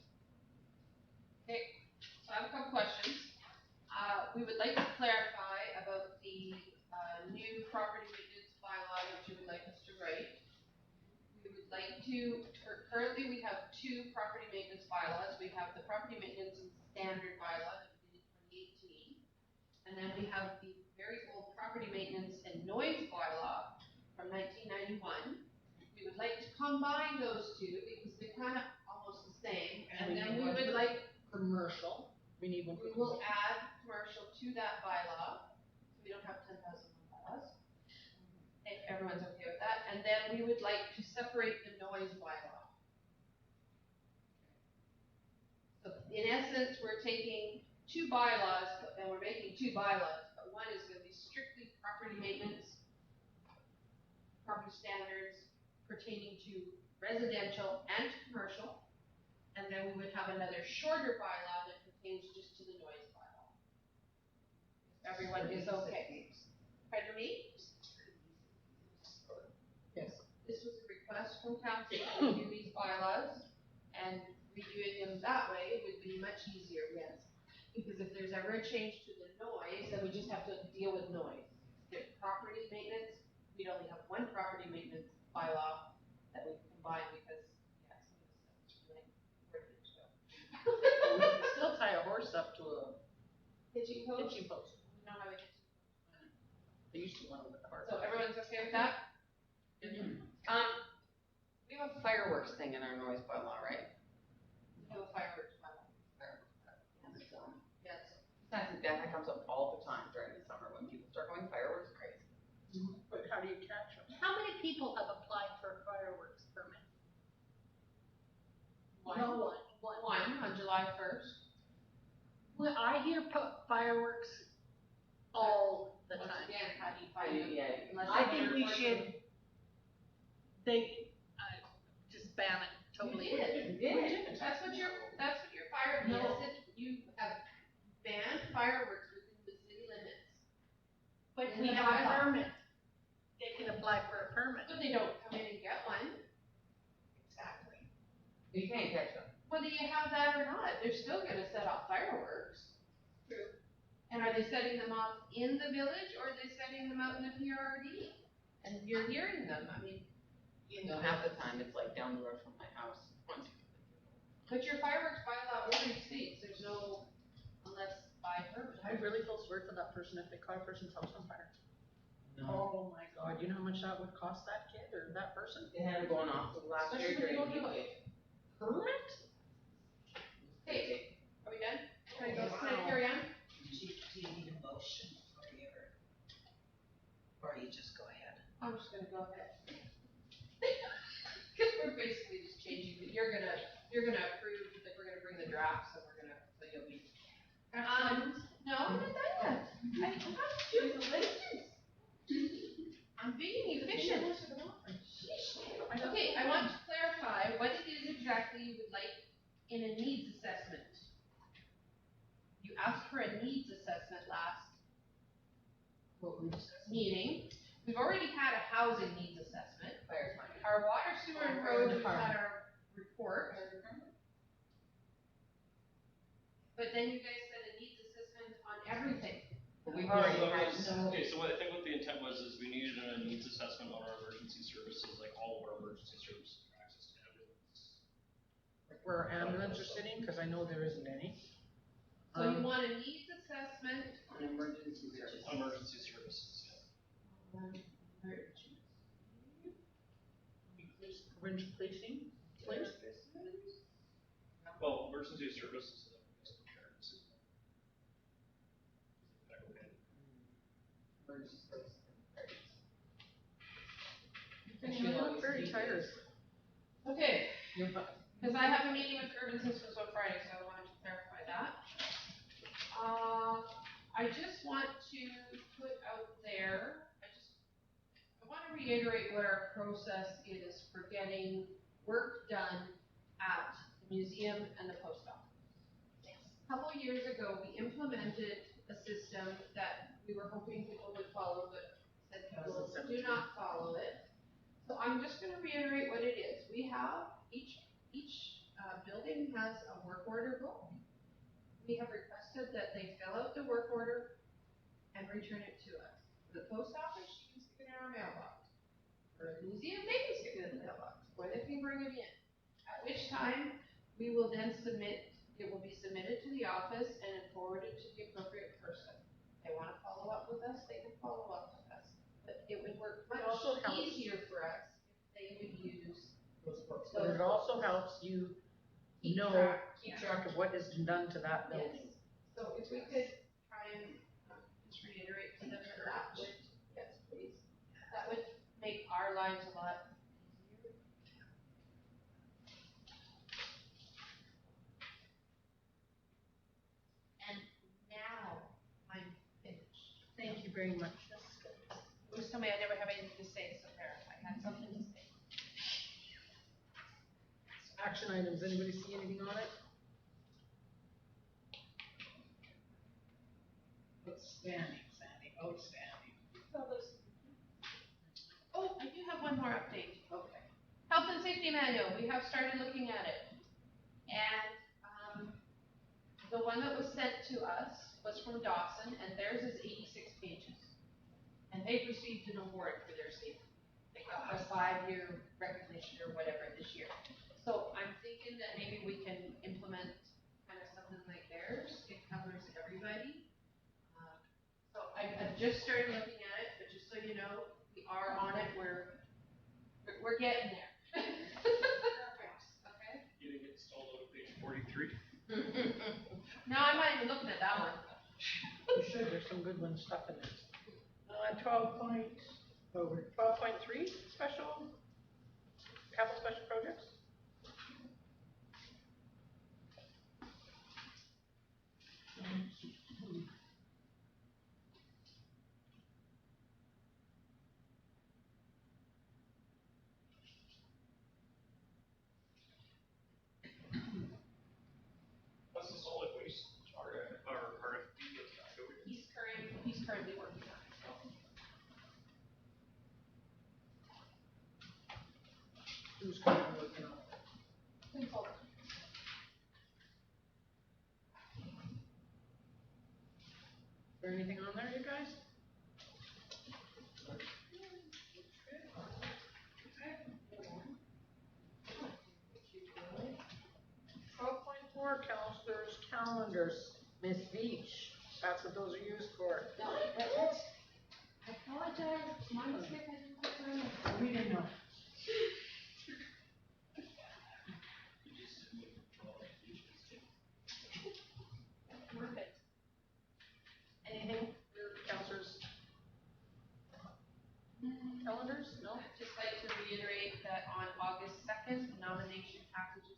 Okay, so I have a couple questions. We would like to clarify about the, new property maintenance bylaw that you would like us to write. We would like to, currently we have two property maintenance bylaws. We have the property maintenance and standard bylaw that we did in 2018. And then we have the very old property maintenance and noise bylaw from 1991. We would like to combine those two because they're kind of almost the same. And then we would like, Commercial. We need one for we will add commercial to that bylaw. So we don't have 10,000 bylaws. If everyone's okay with that. And then we would like to separate the noise bylaw. So in essence, we're taking two bylaws and we're making two bylaws, but one is going to be strictly property maintenance, property standards pertaining to residential and commercial. And then we would have another shorter bylaw that pertains just to the noise bylaw. Everyone is okay. Pardon me? Yes. This was a request from council to do these bylaws, and redoing them that way would be much easier, yes. Because if there's ever a change to the noise, then we just have to deal with noise. If property maintenance, we'd only have one property maintenance bylaw that we combine because, yeah, some of this stuff is really important to go. We can still tie a horse up to a Hitching post? hitching post. We don't have a hitching post. They used to one with the car. So everyone's okay with that? We have a fireworks thing in our noise bylaw, right? We have a fireworks bylaw. Yes. That comes up all the time during the summer when people start going fireworks crazy. But how do you catch them? How many people have applied for a fireworks permit? No one. One on July 1st. Well, I hear fireworks all the Once time. again, how do you find them? Yeah. Unless I I'm think we enforcing- should, they, just ban it totally. You did. That's what your fire, No. yes, you have banned fireworks within the city limits. But In we the have a bylaw. permit. They can apply for a permit. But they don't come in and get one. Exactly. You can't catch them. Whether you have that or not, they're still gonna set off fireworks. True. And are they setting them off in the village or are they setting them out in the PRD? And you're hearing them, I mean, Half the time it's like down the road from my house. but your fireworks bylaw already states there's no, unless by permit. I really feel sorry for that person if they caught a person's house on fire. No. Oh my God, you know how much that would cost that kid or that person? They had it going off last year Especially when during you the don't heat give wave. Permit? Okay, are we done? Can I go, Wow. can I carry on? Do you need a motion or you just go ahead? I'm just gonna go ahead. Cause we're basically just changing, you're gonna approve that we're gonna bring the draft, so we're gonna, so you'll be. No, I'm not done yet. I have to, I'm being efficient. Okay, I want to clarify what it is exactly you would like in a needs assessment. You asked for a needs assessment last meeting. We've already had a housing needs assessment. Our water, sewer, and road, we've had our report. But then you guys said a needs assessment on everything. We've Well, already that had was- no. Okay, so what I think what the intent was is we needed a needs assessment on our emergency services, like all of our emergency services, access to ambulance. Like where our ambulance are sitting, cause I know there isn't any. So you want a needs assessment, Emergency service. Emergency services, yeah. Provincial policing, police? Well, emergency services and then just preparedness. You look very tired. okay, You're fine. because I have a meeting with Urban Systems on Friday, so I wanted to clarify that. I just want to put out there, I want to reiterate what our process is for getting work done at the museum and the post office. A couple of years ago, we implemented a system that we were hoping people would follow, but said people do not follow it. So I'm just gonna reiterate what it is. We have, each building has a work order book. We have requested that they fill out the work order and return it to us. The post office, you can stick it in our mailbox. For the museum, they can stick it in the mailbox, or they can bring it in. At which time, we will then it will be submitted to the office and forwarded to the appropriate person. They wanna follow up with us, they can follow up with us. But it would work much also helps- easier for us if they would use Those books, but it also helps you keep know, track. keep track of what has been done to that building. Yes. So if we could try and just reiterate to them that would, yes, please, that would make our lives a lot easier. And now I'm finished. Thank you very much. Bruce told me I never have anything to say, so there, I had something to say. Action items, anybody see anything on it? Outstanding, Sandy, outstanding. Oh, I do have one more update. Okay. Health and safety manual, we have started looking at it. And, the one that was sent to us was from Dawson, and theirs is 86 pages. And they've received an award for their safety. They got a 5-year recognition or whatever this year. So I'm thinking that maybe we can implement kind of something like theirs. It covers everybody. So I've just started looking at it, but just so you know, we are on it. We're getting there. Okay? You didn't get stalled out at page 43. No, I'm not even looking at that one. You should, there's some good ones stuff in there. 12.3, special, capital special projects? What's the solid waste RFP that's back over? He's currently working on it. Who's currently working on it? Consultant. Is there anything on there, you guys? Twelve point four, counselors' calendars, Miss Beach, that's what those are used for. No, that's, I apologize, it's my mistake, I didn't put them in. We didn't know. Perfect. Anything? Your counselors' calendars, no? I'd just like to reiterate that on August 2nd, nomination packages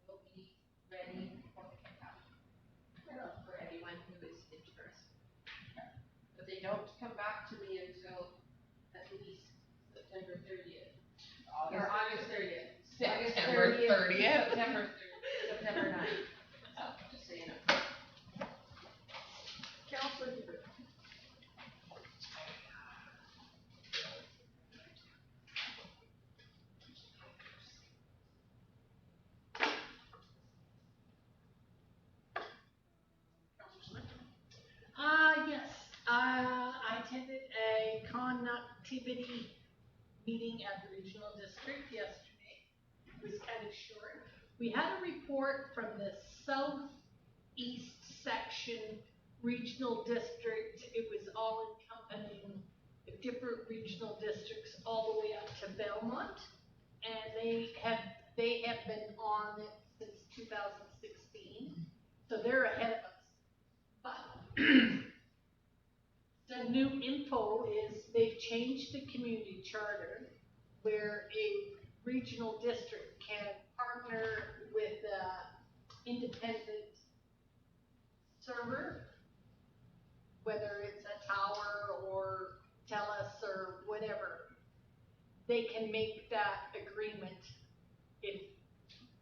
will be ready for pickup for anyone who is interested. But they don't come back to me until at least September 30th. Or August 30th. September 30th. September 30th, September 9th. So, just so you know. Counselor Hubert. committee meeting at the regional district yesterday. It was kind of short. We had a report from the southeast section regional district. It was all encompassing the different regional districts all the way up to Belmont. And they have been on it since 2016. So they're ahead of us. But the new info is they've changed the community charter where a regional district can partner with independent server, whether it's a tower or TELUS or whatever. They can make that agreement if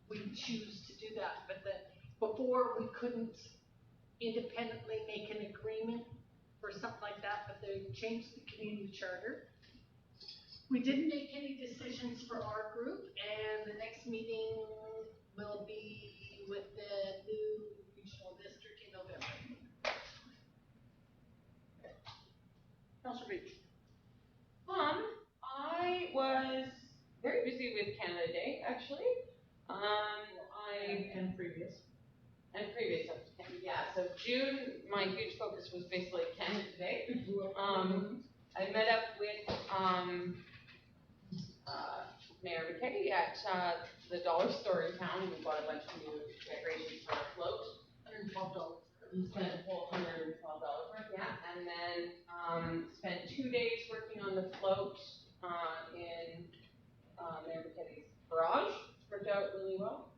we choose to do that. But before we couldn't independently make an agreement for something like that, but they changed the community charter. We didn't make any decisions for our group, and the next meeting will be with the new regional district in November. Councilor Beach. I was very busy with Canada Day, actually. And previous. Yeah, so June, my huge focus was basically Canada Day. I met up with, Mayor McKay at, the dollar store in town, and we bought a bunch of new decorations for our float. $112. We spent a whole $112 worth, yeah, and then, spent 2 days working on the float, in, Mayor McKay's garage. Worked out really well.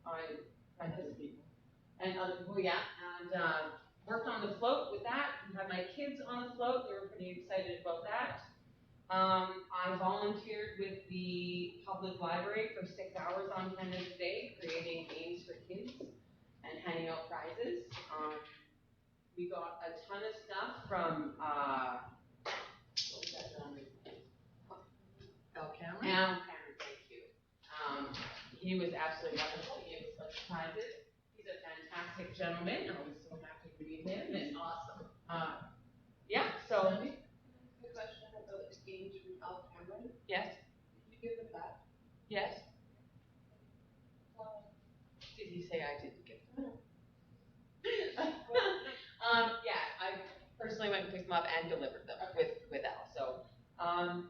And other people, yeah, and worked on the float with that. Had my kids on the float. They were pretty excited about that. I volunteered with the public library for 6 hours on Canada Day, creating games for kids and handing out prizes. We got a ton of stuff from what was that gentleman's name? Al Cameron? Al Cameron, thank you. He was absolutely wonderful. He gave us a bunch of prizes. He's a fantastic gentleman. I was so happy to meet him. And Awesome. yeah, so Good question about the games from Al Cameron. yes, Did you give them back? yes. Did he say I didn't give them? Yeah, I personally went and picked them up and delivered them with Al. So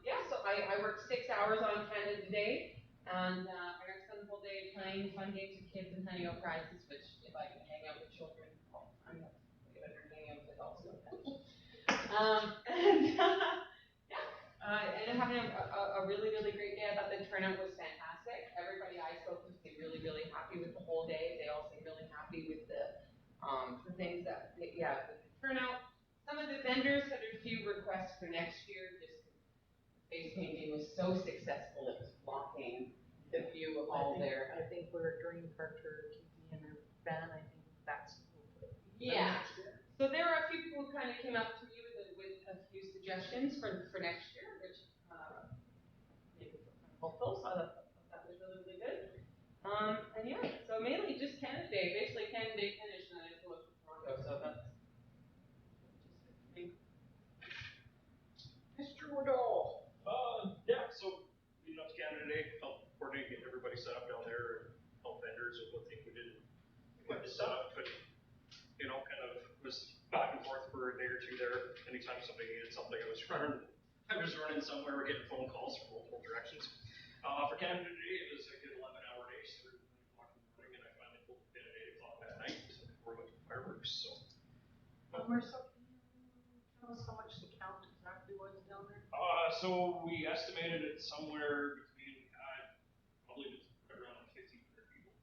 yeah, so I worked 6 hours on Canada Day, and I got to spend the whole day playing fun games with kids and handing out prizes, which if I can hang out with children all the time, that's way better than hanging out with adults. I ended up having a really, really great day. I thought the turnout was fantastic. Everybody I spoke to seemed really, really happy with the whole day. They all seemed really happy with the things that, yeah, the turnout. Some of the vendors had a few requests for next year, just face painting was so successful, it was blocking the view of all their. I think we're Green Parker, Kiki and her van, I think that's. Yeah. So there were a few people who kind of came up to me with a few suggestions for next year, which maybe were kind of hopeful. So that was really, really good. And yeah, so mainly just Canada Day, basically Canada Day finished, and then I flew up to Toronto. So that's Mr. Woodall. Yeah, so leading up to Canada Day, help coordinate, get everybody set up down there, and help vendors with what they needed. Quite the setup, but you know, kind of was back and forth for a day or two there. Anytime somebody needed something, I was running somewhere, or getting phone calls from multiple directions. For Canada Day, it was a good 11-hour day, so we were 8 o'clock in the morning, and I finally pulled the pin at 8 o'clock that night before we went to fireworks. So. Marcel, can you tell us how much the count exactly was down there? So we estimated it somewhere between, probably right around 1,500 people.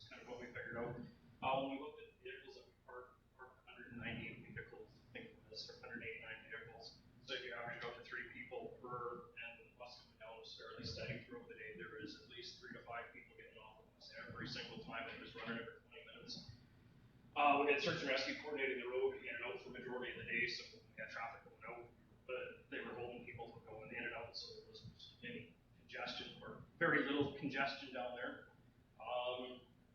It's kind of what we figured out. When we looked at the vehicles that we parked 198 vehicles, I think it was, or 189 vehicles. So if you average out to 3 people per, and the bus coming down was fairly steady throughout the day, there was at least 3 to 5 people getting off the bus every single time, and it was running every 20 minutes. We had search and rescue coordinating the road in and out for the majority of the day, so we had traffic going out, but they were holding people from going in and out, so there wasn't any congestion, or very little congestion down there.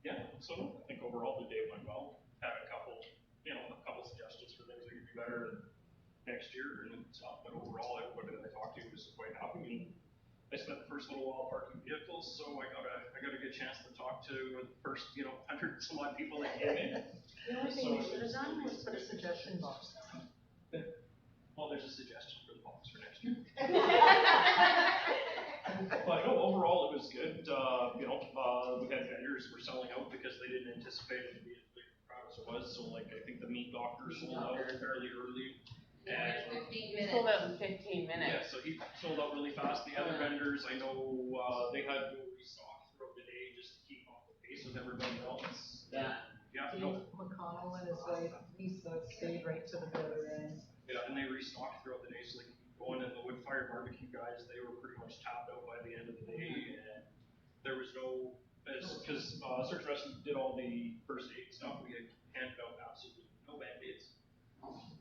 Yeah, so I think overall the day went well. Had a couple suggestions for things we could do better next year and stuff, but overall everybody that I talked to was quite happy. And I spent the first little while parking vehicles, so I got a good chance to talk to the first, 100 some odd people that came in. The only thing we should have done was put a suggestion box. Well, there's a suggestion for the box for next year. But no, overall it was good. We had vendors were selling out because they didn't anticipate it to be as big a crowd as it was. So like I think the meat doctor sold out fairly early. Yeah, And 15 We minutes. sold out in 15 yeah, minutes. so he sold out really fast. The other vendors, I know, they had to restock throughout the day just to keep up the pace with everybody else. Yeah. Yeah, Dave no, McConnell and his wife Lisa stayed right to the bitter end. yeah, and they restocked throughout the day, so they could keep going. And the wood fire barbecue guys, they were pretty much tapped out by the end of the day, and there was no, because Search and Rescue did all the first aid stuff. We had handed out absolutely no band-aids,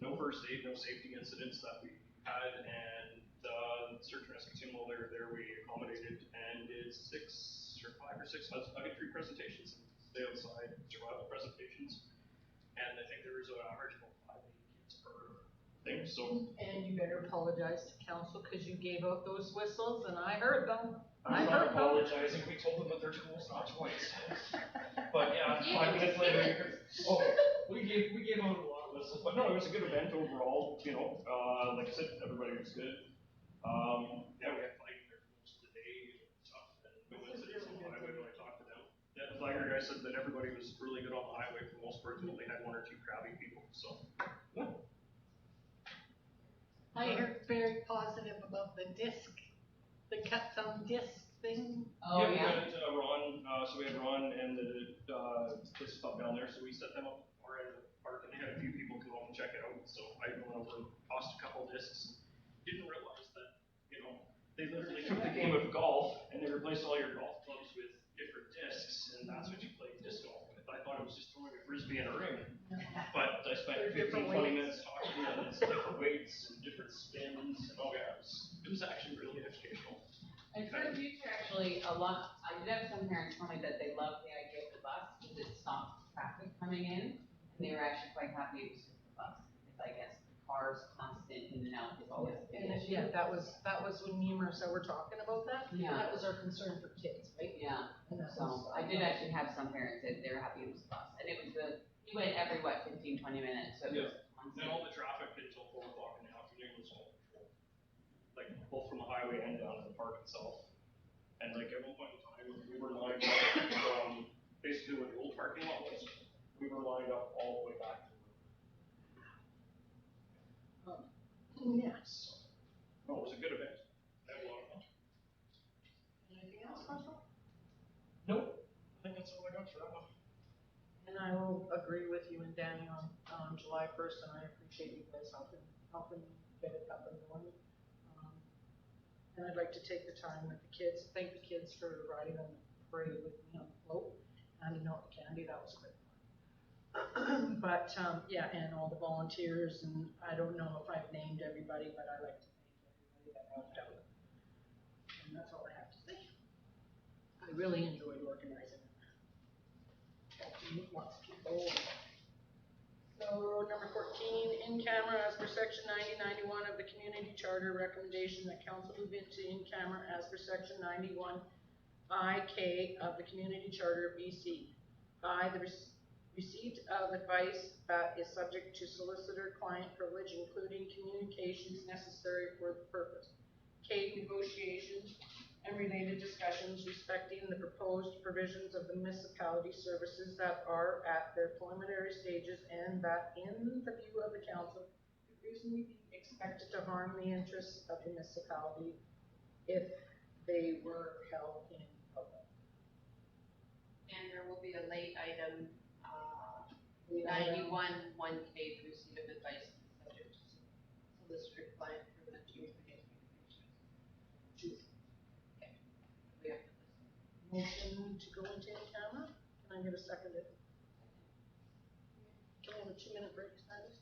no first aid, no safety incidents that we had, and Search and Rescue team, while they were there, we accommodated and did 5 or 6 nuggetry presentations, stay outside, survival presentations, and I think there was an average of 5 to 8 kids per thing, so. And you better apologize to council, cause you gave out those whistles and I heard them. I'm not apologizing, we told them that their schools not twice. But yeah, 5 minutes later, we gave out a lot of whistles, but no, it was a good event overall, like I said, everybody was good. Yeah, we had flagging there for most of the day and stuff, and no incidents on the highway when I talked to them. Yeah, the flagger guy said that everybody was really good on the highway for the most part, they only had 1 or 2 crabby people, so. Yeah. I heard very positive about the the cuts on disc thing. Oh, We yeah. had Ron, so we had Ron and the kids stuff down there, so we set them up our end of the park, and they had a few people come up and check it out, so I went over and tossed a couple discs. Didn't realize that, they literally took the game of golf and they replaced all your golf clubs with different discs, and that's what you played disc golf with. I thought it was just throwing a frisbee in a ring, but I spent They're 15, different 20 weights. minutes talking to them, and it's different weights and different spins, and it was actually really educational. And for the future, actually, I did have some parents tell me that they love the idea of the bus because it stops traffic coming in. And they were actually quite happy it was just the bus, because I guess the cars constant in and out is always a big And issue. yeah, that was when me and Marissa were talking about that. Yeah. That was our concern for kids, right? Yeah, And that so was, I did actually have some parents that they were happy it was the bus. And it was you went every, 15, 20 minutes, so it was And constant. all the traffic until 4 o'clock in the afternoon was all controlled. Like, both from the highway and down to the park itself. And like, at one point in time, we were lined up from basically where the old parking lot was. We were lined up all the way back to yes. no, it was a good event. I had a lot of fun. Anything else, Marshall? Nope. I think that's all I got for that one. And I will agree with you and Danny on July 1st, and I appreciate you guys helping get it up and going. And I'd like to take the time with the kids, thank the kids for riding on the parade with me on the float, handing out the candy, that was great fun. But, yeah, and all the volunteers, and I don't know if I've named everybody, but I like to thank everybody that helped out. And that's all I have to say. I really enjoyed organizing it. Got to meet lots of people. So, number 14, in camera as per section 9091 of the community charter, recommendation that council move into in camera as per section 91 IK of the community charter of BC. I, the receipt of advice that is subject to solicitor-client privilege, including communications necessary for the purpose. K, negotiations and related discussions respecting the proposed provisions of the municipality services that are at their preliminary stages, and that in the view of the council could reasonably be expected to harm the interests of the municipality if they were held in public. And there will be a late item, 91, 1K to receipt of advice subject to solicitor client privilege and communications. We have to listen. Motion to go into in camera, can I get a second? Can I have a 2-minute break, Sanders?